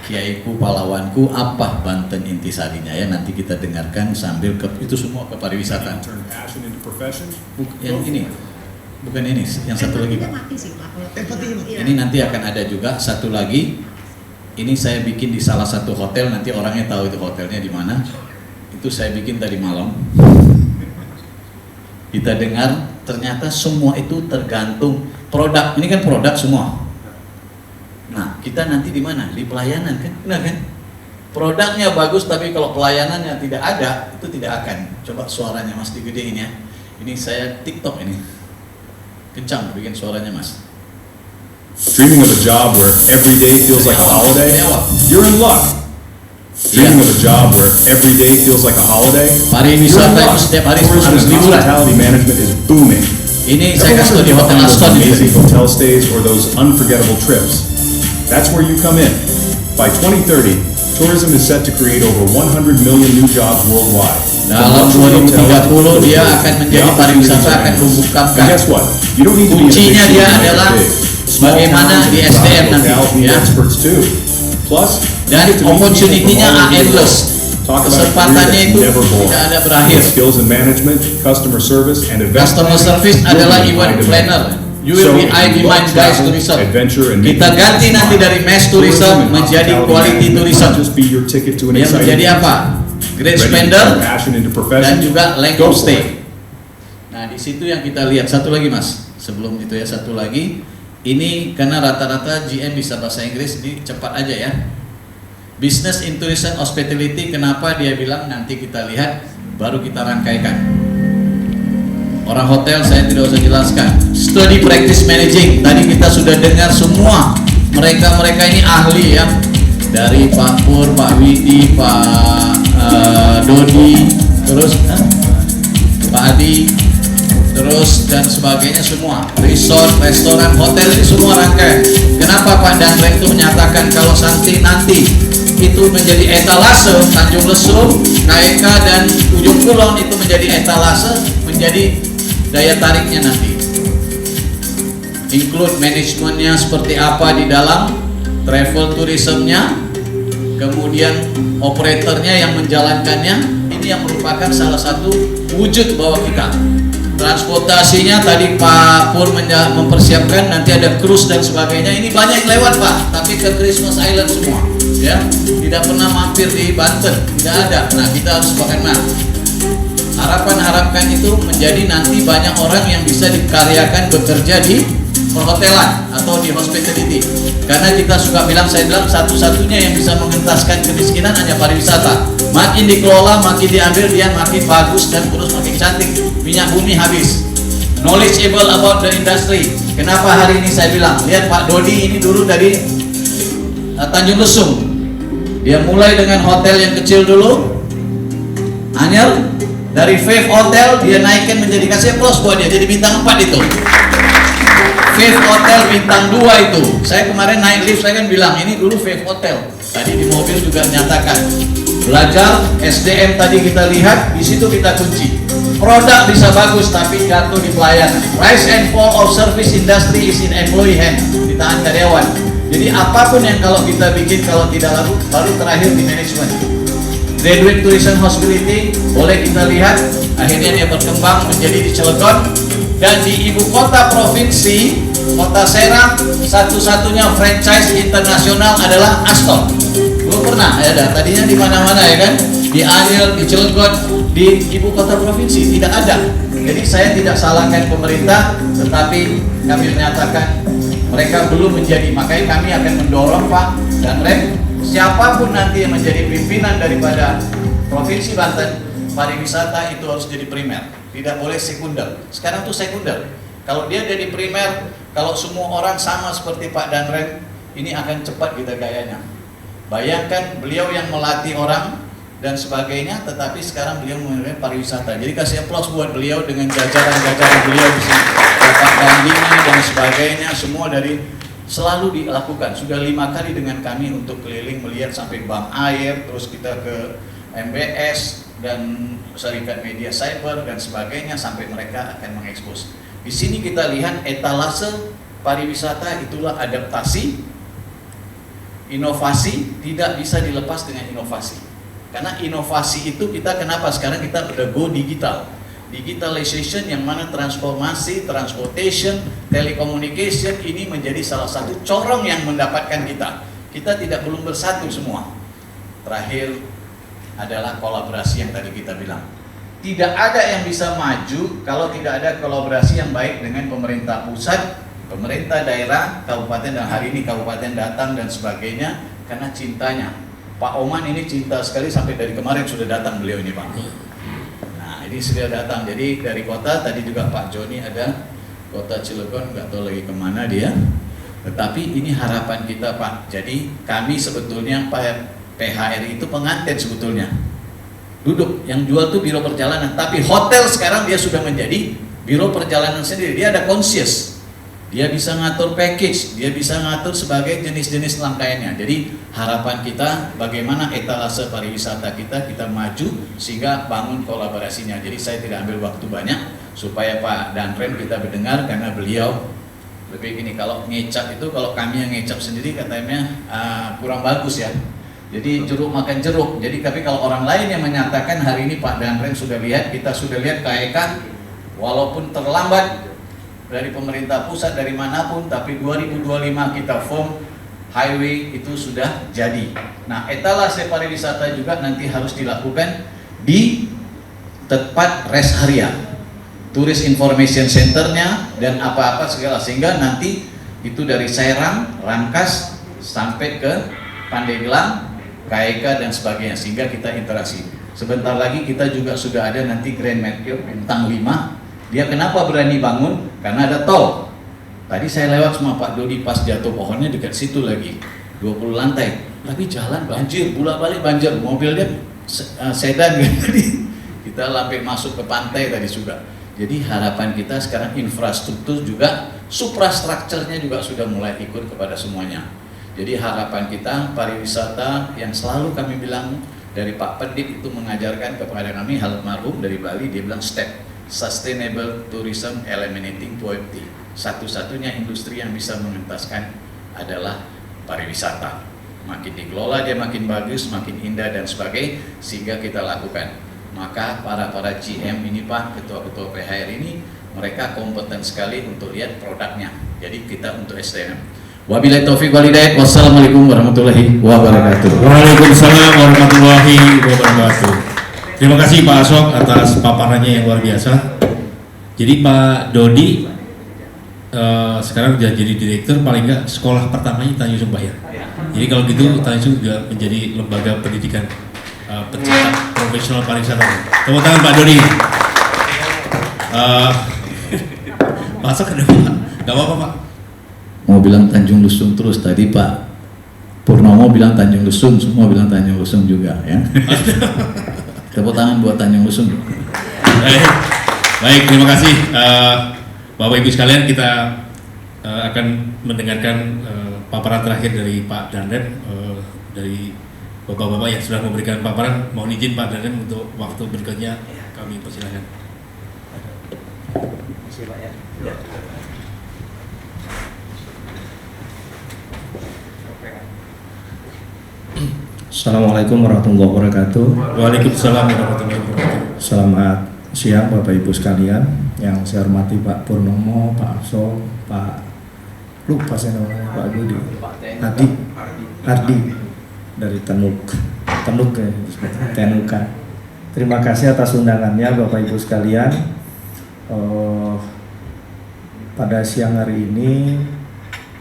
Kiaiku Pahlawanku, apa Banten intisarinya ya. Nanti kita dengarkan sambil itu semua ke pariwisata. Yang ini bukan ini, yang satu lagi Pak. Ini nanti akan ada juga satu lagi. Ini saya bikin di salah satu hotel, nanti orangnya tahu itu hotelnya di mana. Itu saya bikin tadi malam. Kita dengar ternyata semua itu tergantung produk. Ini kan produk semua. Nah, kita nanti di mana? Di pelayanan kan? Benar kan? Produknya bagus tapi kalau pelayanannya tidak ada, itu tidak akan. Coba suaranya Mas digedein ya. Ini saya TikTok ini. Kencang bikin suaranya Mas. Dreaming of a job where every day feels like a holiday? You're in luck. Dreaming of a job where every day feels like a holiday? Pariwisata itu setiap hari harus liburan. Hospitality management is booming. Ini saya kasih tahu di Hotel Aston ini. Amazing hotel stays or those unforgettable trips. That's where you come in. By 2030, tourism is set to create over 100 million new jobs worldwide. Dalam 2030 dia akan menjadi pariwisata akan tumbuhkan. And guess what? You don't need to be a big Kuncinya dia city to make adalah it big. Small bagaimana towns di and SDM nanti locales need ya. experts too. Plus, Dan opportunity-nya are endless. Kesempatannya itu tidak ada berakhir. Skills in management, customer service, and event Customer service adalah event planner. You will be demand guys tourism. Kita ganti nanti dari mass tourism menjadi quality tourism. Yang menjadi apa? Great spender dan juga length of stay. Nah di situ yang kita lihat. Satu lagi Mas, sebelum itu ya satu lagi. Ini karena rata-rata GM bisa bahasa Inggris, ini cepat aja ya. Business in Tourism Hospitality, kenapa dia bilang nanti kita lihat, baru kita rangkaikan. Orang hotel saya tidak usah jelaskan. Study Practice Managing, tadi kita sudah dengar semua. Mereka ini ahli ya. Dari Pak Pur, Pak Widi, Pak Dodi, terus Pak Adi, terus dan sebagainya semua. Resort, restoran, hotel ini semua rangkaian. Kenapa Pak Danrem itu menyatakan kalau nanti itu menjadi etalase, Tanjung Lesung, KEK dan Ujung Kulon itu menjadi etalase, menjadi daya tariknya nanti. Include manajemennya seperti apa di dalam, travel tourismnya, kemudian operatornya yang menjalankannya, ini ini yang merupakan salah satu wujud bahwa kita transportasinya tadi Pak Pur mempersiapkan nanti ada cruise dan sebagainya. Ini banyak yang lewat Pak, tapi ke Christmas Island semua, ya. Tidak pernah mampir di Banten, tidak ada. Nah kita harus bagaimana? Harapkan itu menjadi nanti banyak orang yang bisa dikaryakan bekerja di perhotelan atau di hospitality. Karena kita suka bilang, saya bilang satu-satunya yang bisa mengentaskan kemiskinan hanya pariwisata. Makin dikelola, makin diambil, dia makin bagus dan terus makin cantik. Minyak bumi habis. Knowledgeable about the industry. Kenapa hari ini saya bilang, lihat Pak Dodi ini dulu dari Tanjung Lesung. Dia mulai dengan hotel yang kecil dulu, Anyar. Dari Fave Hotel dia naikkan menjadi, kasih plus buat dia, jadi bintang 4 itu. Fave Hotel bintang 2 itu. Saya kemarin naik lift, saya kan bilang ini dulu Fave Hotel. Tadi di mobil juga menyatakan belajar SDM tadi kita lihat, di situ kita kunci. Produk bisa bagus tapi jatuh di pelayanan. Rise and fall of service industry is in employee hand, di tangan karyawan. Jadi apapun yang kalau kita bikin kalau tidak laku, baru terakhir di manajemen. Graduate Tourism Hospitality boleh kita lihat akhirnya dia berkembang menjadi di Cilegon, dan di ibu kota provinsi Kota Serang satu-satunya franchise internasional adalah Astor. Belum pernah ada, tadinya di mana-mana ya kan, di Anyar, di Cilegon, di ibu kota provinsi tidak ada. Jadi saya tidak salahkan pemerintah, tetapi kami menyatakan mereka belum menjadi, makanya kami akan mendorong Pak dan Rem, siapapun nanti yang menjadi pimpinan daripada Provinsi Banten, pariwisata itu harus jadi primer, tidak boleh sekunder. Sekarang tuh sekunder. Kalau dia jadi primer, kalau semua orang sama seperti Pak Danrem, ini akan cepat kita gayanya. Bayangkan beliau yang melatih orang dan sebagainya, tetapi sekarang beliau mengenai pariwisata. Jadi kasih aplaus buat beliau dengan jajaran-jajaran beliau di sini, Pak Dandini dan sebagainya, semua dari selalu dilakukan. Sudah 5 kali dengan kami untuk keliling melihat sampai Bank Air, terus kita ke MBS dan Serikat Media Cyber dan sebagainya sampai mereka akan mengekspos. Di sini kita lihat etalase pariwisata itulah adaptasi, inovasi tidak bisa dilepas dengan inovasi. Karena inovasi itu kita kenapa sekarang kita udah go digital. Digitalization yang mana transformasi, transportation, telecommunication ini menjadi salah satu corong yang mendapatkan kita. Kita tidak belum bersatu semua. Terakhir adalah kolaborasi yang tadi kita bilang. Tidak ada yang bisa maju kalau tidak ada kolaborasi yang baik dengan pemerintah pusat, pemerintah daerah, kabupaten, dan hari ini kabupaten datang dan sebagainya karena cintanya. Pak Oman ini cinta sekali sampai dari kemarin sudah datang beliau ini Pak. Ini sudah datang, jadi dari kota tadi juga Pak Joni ada, kota Cilegon nggak tahu lagi kemana dia, tetapi ini harapan kita Pak. Jadi kami sebetulnya PHRI itu pengantin sebetulnya, duduk yang jual tuh biro perjalanan, tapi hotel sekarang dia sudah menjadi biro perjalanan sendiri. Dia ada conscious, dia bisa ngatur package, dia bisa ngatur sebagai jenis-jenis rangkaiannya. Jadi harapan kita bagaimana etalase pariwisata kita maju sehingga bangun kolaborasinya. Jadi saya tidak ambil waktu banyak supaya Pak Danrem kita mendengar karena beliau lebih gini, kalau ngecap itu kalau kami yang ngecap sendiri katanya kurang bagus ya. Jadi jeruk makan jeruk. Jadi tapi kalau orang lain yang menyatakan hari ini Pak Danrem sudah lihat, kita sudah lihat KEK walaupun terlambat dari pemerintah pusat dari manapun, tapi 2025 kita form highway itu sudah jadi. Nah, etalase pariwisata juga nanti harus dilakukan di tempat rest area, Tourist Information Centernya dan apa-apa segala, sehingga nanti itu dari Serang, Rangkas sampai ke Pandeglang, KEK dan sebagainya, sehingga kita interaksi. Sebentar lagi kita juga sudah ada nanti Grand Mercure bintang 5. Dia kenapa berani bangun? Karena ada tol. Tadi saya lewat sama Pak Dodi pas jatuh pohonnya dekat situ lagi 20 lantai, tapi jalan banjir, bolak-balik banjir, mobilnya sedan tadi kita sampai masuk ke pantai tadi juga. Jadi harapan kita sekarang infrastruktur juga, suprastrukturnya juga sudah mulai ikut kepada semuanya. Jadi harapan kita pariwisata yang selalu kami bilang dari Pak Pendip itu mengajarkan kepada kami, almarhum dari Bali, dia bilang step Sustainable Tourism Eliminating Poverty. Satu-satunya industri yang bisa mengentaskan adalah pariwisata. Makin dikelola dia makin bagus, makin indah dan sebagainya, sehingga kita lakukan. maka para GM ini Pak, ketua-ketua PHR ini mereka kompeten sekali untuk lihat produknya. Jadi kita untuk SDM. Wabillahi taufiq wal hidayah. Wassalamualaikum warahmatullahi wabarakatuh. Waalaikumsalam warahmatullahi wabarakatuh. Terima kasih Pak Ashok atas paparannya yang luar biasa. Jadi Pak Dodi sekarang sudah jadi direktur, paling enggak sekolah pertamanya Tanjung Bayar. Jadi kalau gitu Tanjung juga menjadi lembaga pendidikan pencetak profesional pariwisata. Tepuk tangan Pak Dodi. Pak Ashok ada Pak? Gak apa-apa Pak. Mau bilang Tanjung Lusung terus, tadi Pak Purnomo bilang Tanjung Lusung, semua bilang Tanjung Lusung juga ya. Tepuk tangan buat Tanjung Lusung. Baik, terima kasih Bapak Ibu sekalian. Kita akan mendengarkan paparan terakhir dari Pak Danrem, dari Bapak-bapak yang sudah memberikan paparan. Mohon izin Pak Danrem untuk waktu berikutnya kami persilahkan. Assalamualaikum warahmatullahi wabarakatuh. Waalaikumsalam warahmatullahi wabarakatuh. Selamat siang Bapak Ibu sekalian. Yang saya hormati Pak Purnomo, Pak Ashok, Pak lupa saya namanya, Pak Budi, Ardi dari Tenuka. Terima kasih atas undangannya Bapak Ibu sekalian. Pada siang hari ini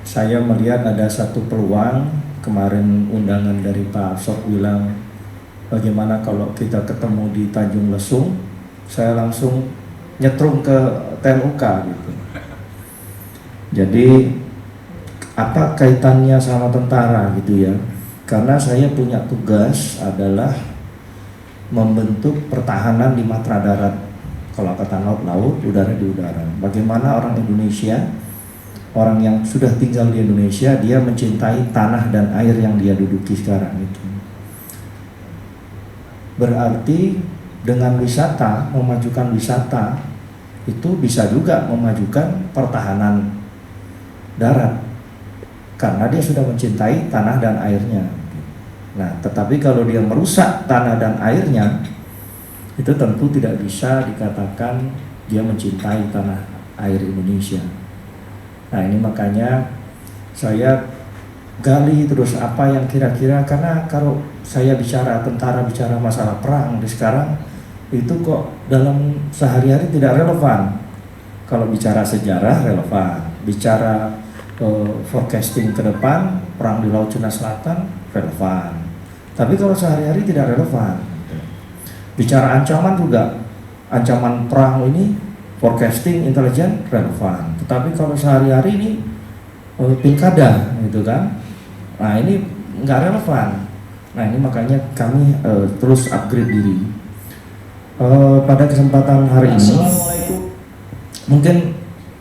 saya melihat ada satu peluang. Kemarin undangan dari Pak Ashok bilang bagaimana kalau kita ketemu di Tanjung Lesung. Saya langsung nyetrum ke TNUK gitu. Jadi apa kaitannya sama tentara gitu ya? Karena saya punya tugas adalah membentuk pertahanan di matra darat. Kalau Angkatan Laut, udara di udara. Bagaimana orang Indonesia, orang yang sudah tinggal di Indonesia, dia mencintai tanah dan air yang dia duduki sekarang itu. Berarti dengan wisata, memajukan wisata, itu bisa juga memajukan pertahanan darat. Karena dia sudah mencintai tanah dan airnya. Nah, tetapi kalau dia merusak tanah dan airnya, itu tentu tidak bisa dikatakan dia mencintai tanah air Indonesia. Nah, ini makanya saya gali terus apa yang kira-kira, karena kalau saya bicara tentara, bicara masalah perang di sekarang itu kok dalam sehari-hari tidak relevan. Kalau bicara sejarah relevan, bicara forecasting ke depan, perang di Laut Cina Selatan relevan. Tapi kalau sehari-hari tidak relevan. Bicara ancaman juga, ancaman perang ini forecasting intelijen relevan. Tetapi kalau sehari-hari ini pilkada gitu kan, nah ini nggak relevan. Nah ini makanya kami terus upgrade diri. Pada kesempatan hari ini, mungkin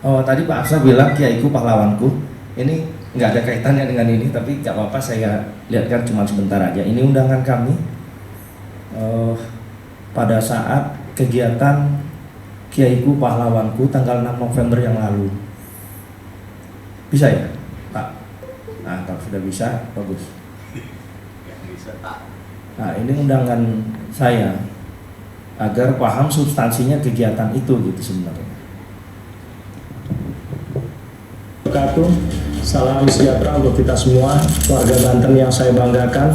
tadi Pak Afsa bilang kiaiku pahlawanku. Ini nggak ada kaitannya dengan ini, tapi nggak apa-apa, saya lihatkan cuma sebentar aja. Ini undangan kami pada saat kegiatan Kiaiku Pahlawanku tanggal 6 November yang lalu. Bisa ya, Pak? Nah, kalau sudah bisa, bagus. Nah, ini undangan saya agar paham substansinya kegiatan itu gitu sebenarnya. Salam sejahtera untuk kita semua, warga Banten yang saya banggakan.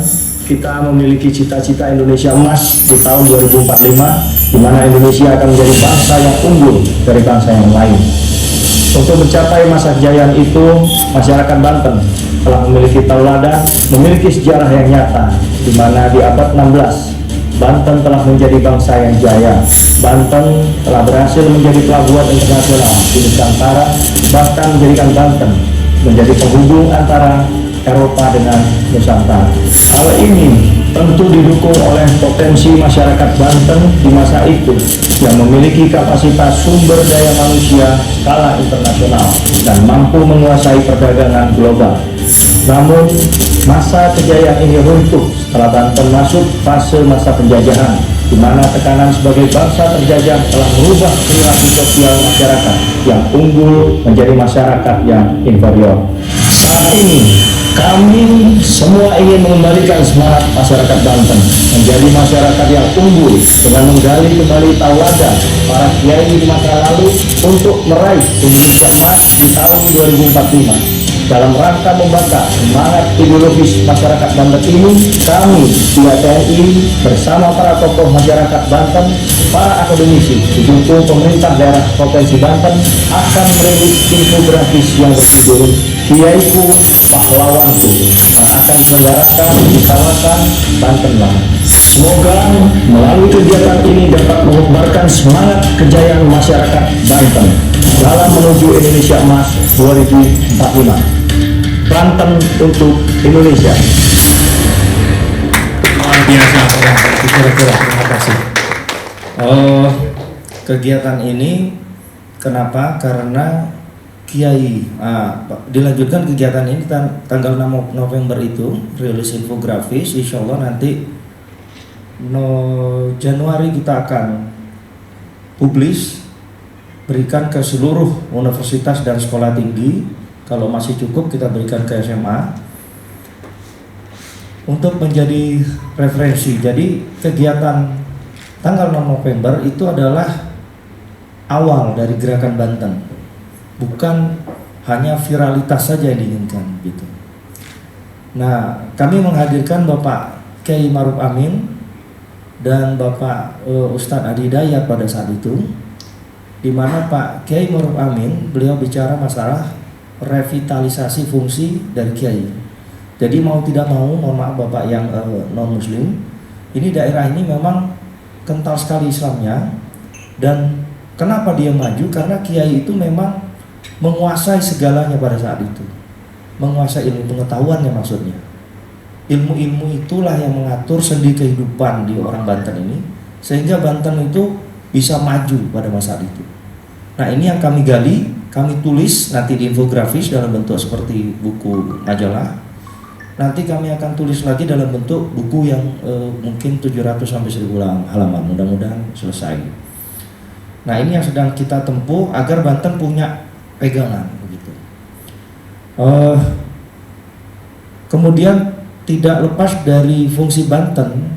Kita memiliki cita-cita Indonesia emas di tahun 2045, di mana Indonesia akan menjadi bangsa yang unggul dari bangsa yang lain. Untuk mencapai masa kejayaan itu, masyarakat Banten telah memiliki tauladan, memiliki sejarah yang nyata, di mana di abad 16 Banten telah menjadi bangsa yang jaya. Banten telah berhasil menjadi pelabuhan internasional di Nusantara, bahkan menjadikan Banten menjadi penghubung antara Eropa dengan Nusantara. Hal ini tentu didukung oleh potensi masyarakat Banten di masa itu yang memiliki kapasitas sumber daya manusia skala internasional dan mampu menguasai perdagangan global. Namun, masa kejayaan ini runtuh setelah Banten masuk fase masa penjajahan, di mana tekanan sebagai bangsa terjajah telah merubah perilaku sosial masyarakat yang unggul menjadi masyarakat yang inferior. Saat ini kami semua ingin mengembalikan semangat masyarakat Banten menjadi masyarakat yang unggul dengan menggali kembali tauladan para kiai di masa lalu untuk meraih Indonesia emas di tahun 2045. Dalam rangka membakar semangat ideologis masyarakat Banten ini, kami pihak TNI bersama para tokoh masyarakat Banten, para akademisi, didukung pemerintah daerah Provinsi Banten akan merilis infografis yang berjudul Kiaiku Pahlawanku yang akan diselenggarakan di kawasan Banten Lama. Semoga melalui kegiatan ini dapat mengubarkan semangat kejayaan masyarakat Banten dalam menuju Indonesia Emas 2045. Banten untuk Indonesia. Luar biasa. Kira-kira, terima kasih. Kegiatan ini kenapa? Karena Kiai dilanjutkan kegiatan ini tanggal 6 November itu rilis infografis. Insya Allah nanti Januari kita akan publis, berikan ke seluruh universitas dan sekolah tinggi. Kalau masih cukup kita berikan ke SMA untuk menjadi referensi. Jadi kegiatan tanggal 6 November itu adalah awal dari gerakan Banten, bukan hanya viralitas saja yang diinginkan gitu. Nah, kami menghadirkan Bapak Kiai Maruf Amin dan Bapak Ustadz Adi Dayat pada saat itu, di mana Pak Kiai Maruf Amin beliau bicara masalah revitalisasi fungsi dari kiai. Jadi mau tidak mau, mohon maaf Bapak yang non muslim, ini daerah ini memang kental sekali Islamnya. Dan kenapa dia maju? Karena kiai itu memang menguasai segalanya pada saat itu, menguasai ilmu pengetahuannya maksudnya. Ilmu-ilmu itulah yang mengatur sendi kehidupan di orang Banten ini, sehingga Banten itu bisa maju pada masa itu. Nah, ini yang kami gali, kami tulis nanti di infografis dalam bentuk seperti buku majalah. Nanti kami akan tulis lagi dalam bentuk buku yang mungkin 700 sampai 1000 halaman, mudah-mudahan selesai. Nah, ini yang sedang kita tempuh agar Banten punya pegangan begitu. Kemudian tidak lepas dari fungsi Banten,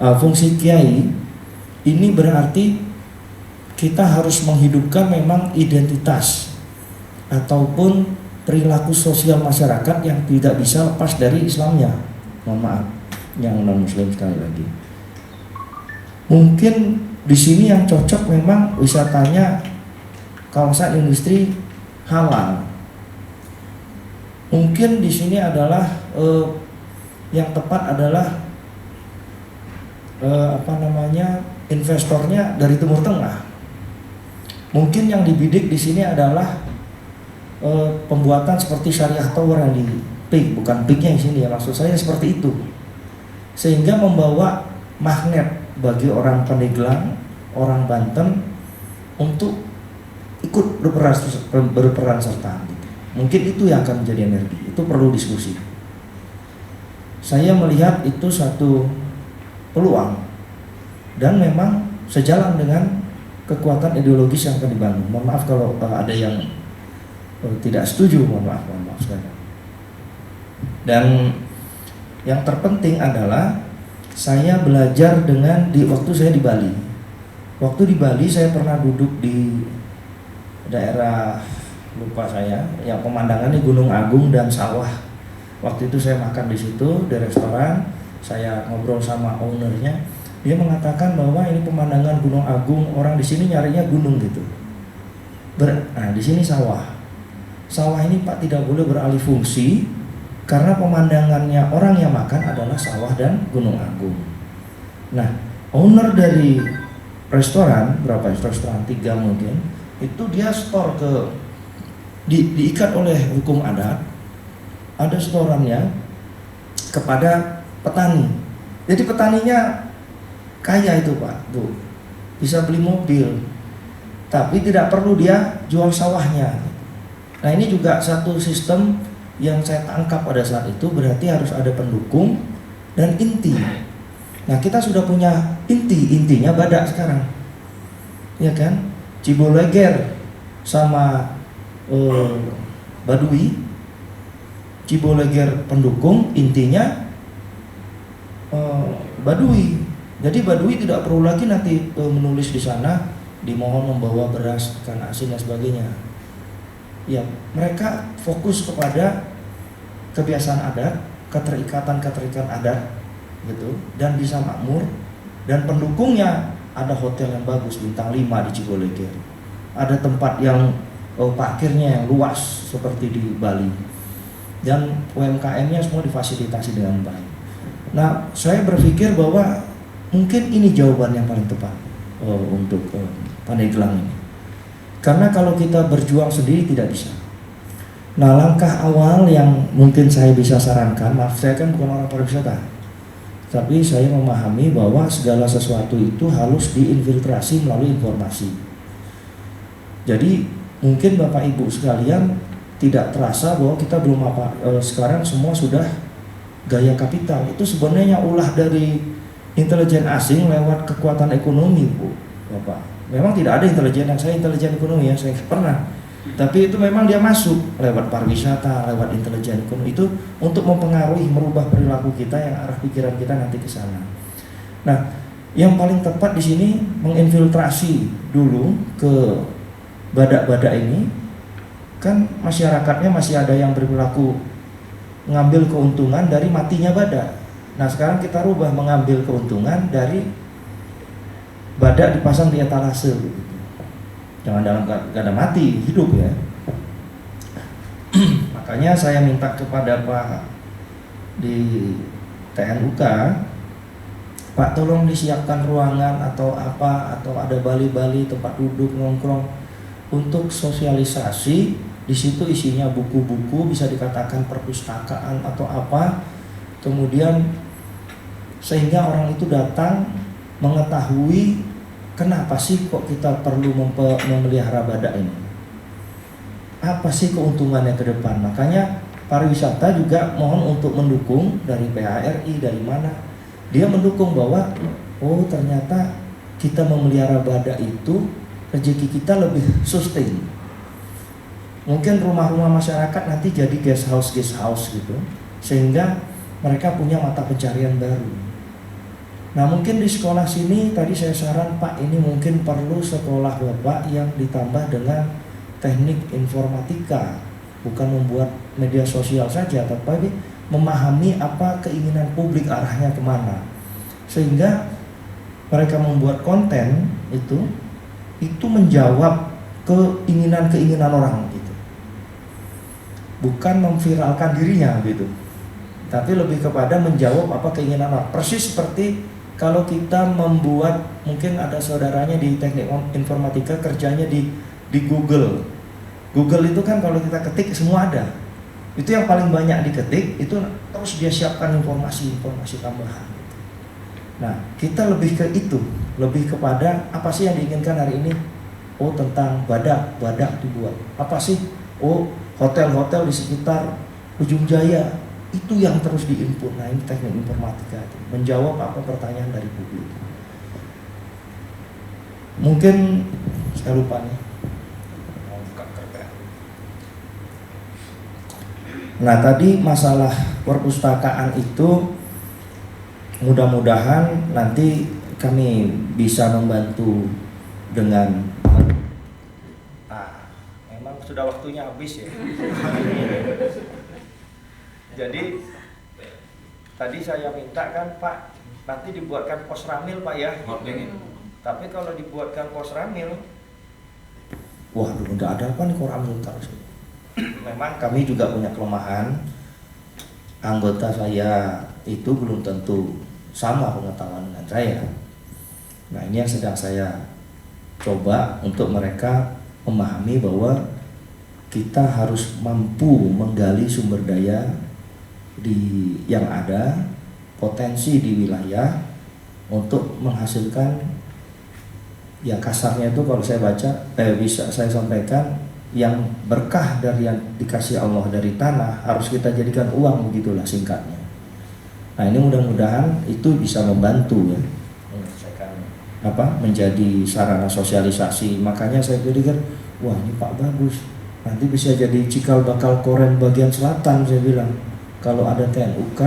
fungsi kiai ini berarti kita harus menghidupkan memang identitas ataupun perilaku sosial masyarakat yang tidak bisa lepas dari Islamnya. Mohon maaf yang non muslim sekali lagi. Mungkin di sini yang cocok memang wisatanya kawasan industri halal. Mungkin di sini adalah yang tepat adalah investornya dari Timur Tengah. Mungkin yang dibidik di sini adalah pembuatan seperti Syariah Tower yang di PIK, bukan PIK-nya di sini ya, maksud saya seperti itu. Sehingga membawa magnet bagi orang Pandeglang, orang Banten untuk ikut berperan serta. Gitu. Mungkin itu yang akan menjadi energi. Itu perlu diskusi. Saya melihat itu satu peluang dan memang sejalan dengan kekuatan ideologis yang akan dibangun. Mohon maaf kalau ada yang tidak setuju, mohon maaf sekali. Dan yang terpenting adalah saya belajar dengan waktu saya di Bali. Waktu di Bali saya pernah duduk di daerah lupa saya, yang pemandangannya Gunung Agung dan sawah. Waktu itu saya makan di situ di restoran, saya ngobrol sama ownernya. Dia mengatakan bahwa ini pemandangan Gunung Agung, orang di sini nyarinya gunung gitu. Nah, di sini sawah. Sawah ini Pak tidak boleh beralih fungsi karena pemandangannya orang yang makan adalah sawah dan Gunung Agung. Nah, owner dari restoran, berapa restoran 3 mungkin, itu dia store diikat oleh hukum adat, ada setorannya kepada petani. Jadi petaninya kaya itu Pak, tuh bisa beli mobil, tapi tidak perlu dia jual sawahnya. Nah, ini juga satu sistem yang saya tangkap pada saat itu, berarti harus ada pendukung dan inti. Nah, kita sudah punya intinya Badak sekarang, ya kan? Ciboleger sama Baduy Ciboleger pendukung intinya Baduy. Jadi Baduy tidak perlu lagi nanti menulis di sana dimohon membawa beras, ikan asin dan sebagainya. Ya, mereka fokus kepada kebiasaan adat, keterikatan adat gitu, dan bisa makmur. Dan pendukungnya ada hotel yang bagus bintang 5 di Ciboleger, ada tempat yang parkirnya yang luas seperti di Bali, dan UMKM-nya semua difasilitasi dengan baik. Nah, saya berpikir bahwa mungkin ini jawaban yang paling tepat untuk Pandeglang ini. Karena kalau kita berjuang sendiri tidak bisa. Nah, langkah awal yang mungkin saya bisa sarankan, maaf saya kan bukan orang pariwisata, tapi saya memahami bahwa segala sesuatu itu harus diinfiltrasi melalui informasi. Jadi mungkin Bapak Ibu sekalian tidak terasa bahwa kita belum sekarang semua sudah gaya kapital. Itu sebenarnya ulah dari intelijen asing lewat kekuatan ekonomi, Bu, Bapak. Memang tidak ada intelijen yang saya intelijen ekonomi ya, saya pernah. Tapi itu memang dia masuk lewat pariwisata, lewat intelijen ekonomi itu untuk mempengaruhi, merubah perilaku kita yang arah pikiran kita nanti ke sana. Nah, yang paling tepat di sini menginfiltrasi dulu ke badak-badak ini. Kan masyarakatnya masih ada yang berperilaku mengambil keuntungan dari matinya badak. Nah, sekarang kita rubah mengambil keuntungan dari badak dipasang di etalase. Jangan dalam keadaan mati, hidup ya. Makanya saya minta kepada Pak di TNUK, Pak tolong disiapkan ruangan atau apa, atau ada bali-bali tempat duduk nongkrong untuk sosialisasi. Di situ isinya buku-buku, bisa dikatakan perpustakaan atau apa. Kemudian sehingga orang itu datang mengetahui kenapa sih kok kita perlu memelihara badak ini? Apa sih keuntungannya ke depan? Makanya pariwisata juga mohon untuk mendukung dari PHRI, dari mana. Dia mendukung bahwa oh ternyata kita memelihara badak itu rezeki kita lebih sustain. Mungkin rumah-rumah masyarakat nanti jadi guest house gitu. Sehingga mereka punya mata pencarian baru. Nah, mungkin di sekolah sini tadi saya saran Pak, ini mungkin perlu sekolah Bapak yang ditambah dengan teknik informatika, bukan membuat media sosial saja, tapi memahami apa keinginan publik arahnya kemana, sehingga mereka membuat konten itu menjawab keinginan orang gitu, bukan memviralkan dirinya gitu, tapi lebih kepada menjawab apa keinginan orang. Persis seperti kalau kita membuat, mungkin ada saudaranya di teknik informatika kerjanya di Google. Google itu kan kalau kita ketik semua ada. Itu yang paling banyak diketik, itu terus dia siapkan informasi tambahan. Nah, kita lebih ke itu, lebih kepada apa sih yang diinginkan hari ini? Oh, tentang badak dibuat. Apa sih? Oh, hotel-hotel di sekitar Ujung Jaya. Itu yang terus diinput. Nah, ini teknik informatika itu, menjawab apa pertanyaan dari publik. Mungkin saya lupa nih. Nah, tadi masalah perpustakaan itu mudah-mudahan nanti kami bisa membantu dengan memang sudah waktunya habis ya. Jadi tadi saya minta kan Pak, nanti dibuatkan pos ramil Pak ya. Tapi kalau dibuatkan pos ramil, waduh udah ada apa nih kok ramil terus. Memang kami juga punya kelemahan. Anggota saya itu belum tentu sama pengetahuan dengan saya. Nah, ini yang sedang saya coba untuk mereka memahami bahwa kita harus mampu menggali sumber daya yang ada, potensi di wilayah untuk menghasilkan, ya kasarnya itu kalau saya baca bisa saya sampaikan, yang berkah dari yang dikasih Allah dari tanah harus kita jadikan uang, begitulah singkatnya. Nah, ini mudah-mudahan itu bisa membantu ya, menjadi sarana sosialisasi. Makanya saya pikir, wah ini Pak bagus, nanti bisa jadi cikal bakal Koren bagian selatan, saya bilang. Kalau ada TNUK,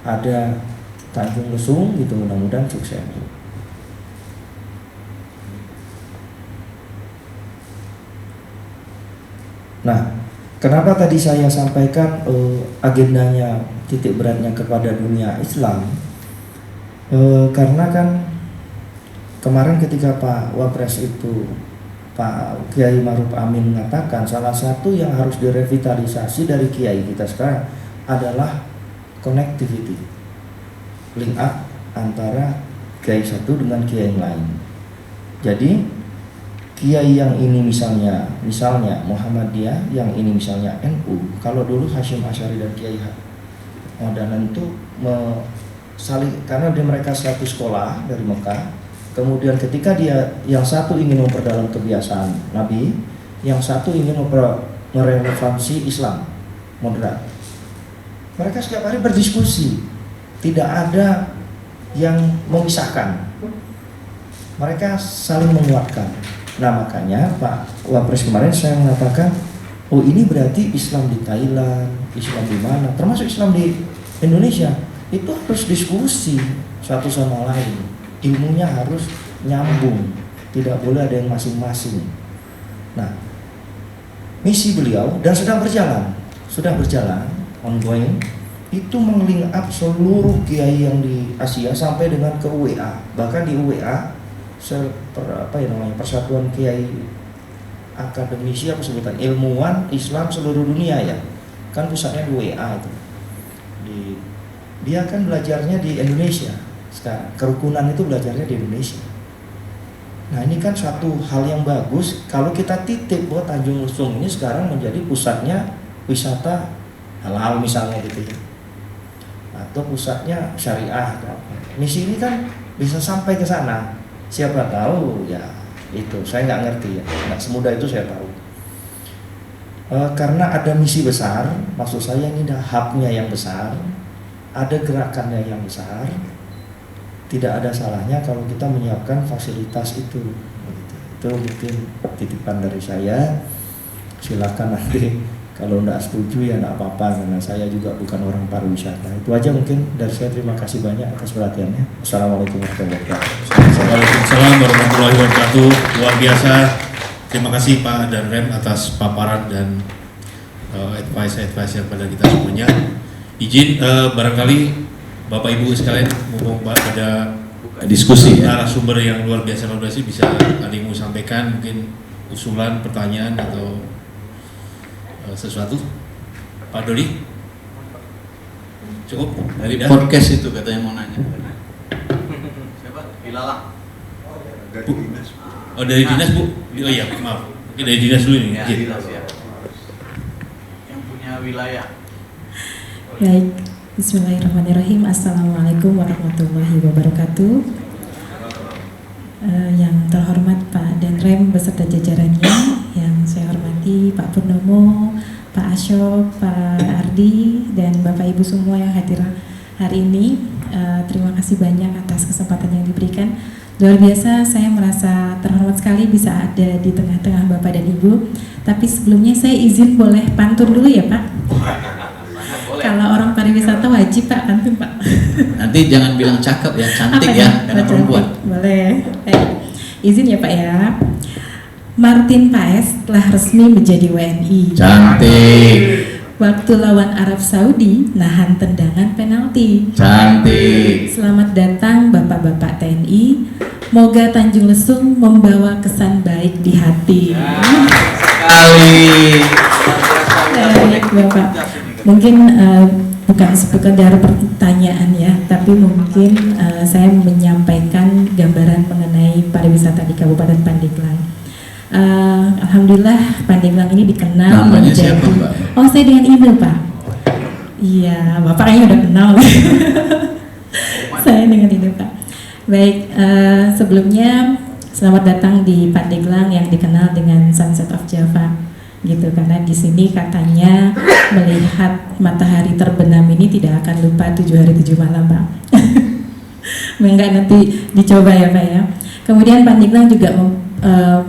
ada Tanjung Lesung gitu, mudah-mudahan sukses. Nah, kenapa tadi saya sampaikan agendanya titik beratnya kepada dunia Islam? Karena kan kemarin ketika Pak Wapres itu, Pak Kiai Ma'ruf Amin mengatakan salah satu yang harus direvitalisasi dari Kiai kita sekarang adalah connectivity, link up antara Kiai satu dengan Kiai yang lain. Jadi Kiai yang ini misalnya Muhammadiyah, yang ini misalnya NU. Kalau dulu Hasyim Asy'ari dan Kiai Madanan itu saling, karena mereka satu sekolah dari Mekah. Kemudian ketika dia yang satu ingin memperdalam kebiasaan Nabi, yang satu ingin merelevansi Islam moderat. Mereka setiap hari berdiskusi, tidak ada yang memisahkan. Mereka saling menguatkan. Nah makanya Pak Wapres kemarin saya mengatakan, oh ini berarti Islam di Thailand, Islam di mana, termasuk Islam di Indonesia, itu harus diskusi satu sama lain. Ilmunya harus nyambung, tidak boleh ada yang masing-masing. Nah, misi beliau dan sudah berjalan, ongoing, itu meng-link up seluruh kiai yang di Asia sampai dengan ke UEA. Bahkan di UEA Persatuan Kiai Akademisi apa sebutan, ilmuwan Islam seluruh dunia ya, kan pusatnya di UEA itu. Dia kan belajarnya di Indonesia sekarang, kerukunan itu belajarnya di Indonesia. Nah ini kan suatu hal yang bagus kalau kita titip bahwa Tanjung Lesung ini sekarang menjadi pusatnya wisata halal misalnya gitu ya, atau pusatnya syariah. Misi ini kan bisa sampai ke sana. Siapa tahu ya, itu saya nggak ngerti ya, nggak semudah itu saya tahu. Karena ada misi besar, maksud saya ini ada hubnya yang besar, ada gerakannya yang besar. Tidak ada salahnya kalau kita menyiapkan fasilitas itu. Itu mungkin titipan dari saya. Silakan nanti kalau tidak setuju ya tidak apa-apa, karena saya juga bukan orang pariwisata. Itu aja mungkin dari saya. Terima kasih banyak atas perhatiannya. Assalamualaikum warahmatullahi wabarakatuh. Waalaikumsalam warahmatullahi wabarakatuh. Luar biasa. Terima kasih Pak dan Rem atas paparan dan advice yang pada kita semuanya. Izin barangkali Bapak Ibu sekalian, mumpung ada diskusi ya, narasumber yang luar biasa bisa ada yang mau sampaikan, mungkin usulan, pertanyaan atau sesuatu. Pak Dodi, cukup dari podcast itu katanya mau nanya. Siapa? Ilalang. Oh dari dinas Bu? Oh iya maaf, mungkin dari dinas dulu nih. Ya, dinas ya. Yang punya wilayah. Baik. Bismillahirrahmanirrahim. Assalamualaikum warahmatullahi wabarakatuh. Yang terhormat Pak Danrem beserta jajarannya, yang saya hormati Pak Purnomo, Pak Asyok, Pak Ardi, dan Bapak Ibu semua yang hadir hari ini. Terima kasih banyak atas kesempatan yang diberikan. Luar biasa, saya merasa terhormat sekali bisa ada di tengah-tengah Bapak dan Ibu. Tapi sebelumnya saya izin boleh pantun dulu ya Pak? Kalau orang pariwisata wajib Pak pantun Pak. Nanti jangan bilang cakep ya, cantik ya, karena perempuan. Boleh. Izin ya Pak ya. Martin Paes telah resmi menjadi WNI. Cantik. Waktu lawan Arab Saudi nahan tendangan penalti. Cantik. Selamat datang Bapak-bapak TNI. Moga Tanjung Lesung membawa kesan baik di hati. Sekali. Baik Bapak. Mungkin bukan sekedar pertanyaan ya, tapi mungkin saya menyampaikan gambaran mengenai pariwisata di Kabupaten Pandeglang. Alhamdulillah Pandeglang ini dikenal namanya menjadi. Siapa, Mbak? Oh saya dengan Ibu Pak. Iya, Bapak kayaknya udah kenal. Saya dengan Ibu Pak. Baik, sebelumnya selamat datang di Pandeglang yang dikenal dengan Sunset of Java. Gitu, karena di sini katanya melihat matahari terbenam ini tidak akan lupa 7 hari 7 malam Pak. Enggak, nanti dicoba ya Pak ya. Kemudian Pandeglang juga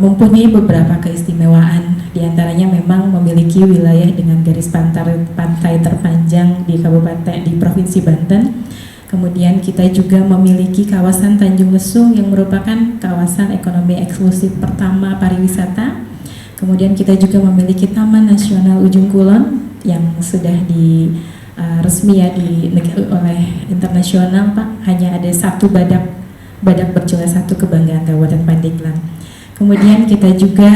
mempunyai beberapa keistimewaan, di Di antaranya memang memiliki wilayah dengan garis pantai terpanjang di Kabupaten di Provinsi Banten. Kemudian kita juga memiliki kawasan Tanjung Lesung yang merupakan kawasan ekonomi eksklusif pertama pariwisata. Kemudian kita juga memiliki Taman Nasional Ujung Kulon yang sudah resmi ya oleh internasional, Pak. Hanya ada satu badak bercula satu kebanggaan Kabupaten Pandeglang. Kemudian kita juga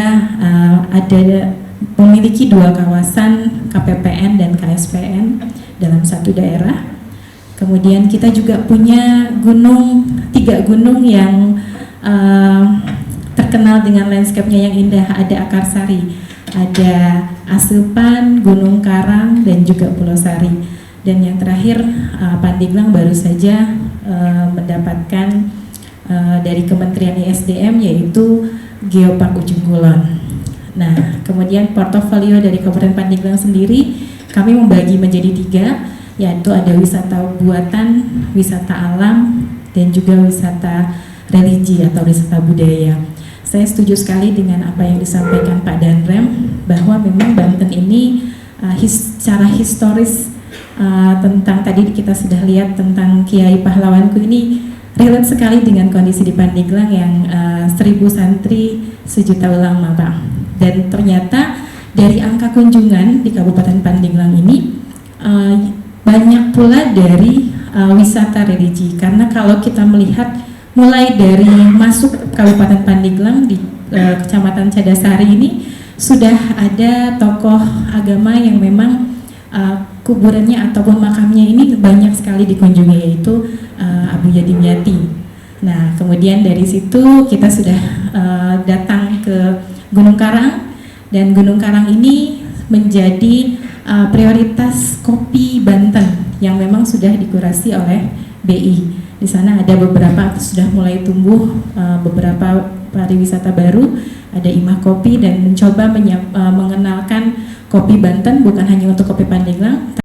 memiliki 2 kawasan KPPN dan KSPN dalam satu daerah. Kemudian kita juga punya 3 gunung yang terkenal dengan landscape-nya yang indah. Ada Akarsari, ada Asupan, Gunung Karang, dan juga Pulau Sari. Dan yang terakhir Pandeglang baru saja mendapatkan dari Kementerian ISDM yaitu Geopark Ujung Kulon. Nah, kemudian portofolio dari Kabupaten Pandeglang sendiri kami membagi menjadi 3, yaitu ada wisata buatan, wisata alam, dan juga wisata religi atau wisata budaya. Saya setuju sekali dengan apa yang disampaikan Pak Danrem bahwa memang Banten ini secara historis tentang tadi kita sudah lihat tentang Kiai Pahlawanku ini relate sekali dengan kondisi di Pandeglang yang 1000 santri sejuta ulama, Pak. Dan ternyata dari angka kunjungan di Kabupaten Pandeglang ini banyak pula dari wisata religi. Karena kalau kita melihat mulai dari masuk Kabupaten Pandeglang di Kecamatan Cadasari ini sudah ada tokoh agama yang memang kuburannya ataupun makamnya ini banyak sekali dikunjungi, yaitu Abu Yadim Yati. Nah, kemudian dari situ kita sudah datang ke Gunung Karang, dan Gunung Karang ini menjadi prioritas kopi Banten yang memang sudah dikurasi oleh BI. Di sana ada beberapa sudah mulai tumbuh beberapa pariwisata baru, ada Imah Kopi, dan mencoba mengenalkan kopi Banten bukan hanya untuk kopi Pandeglang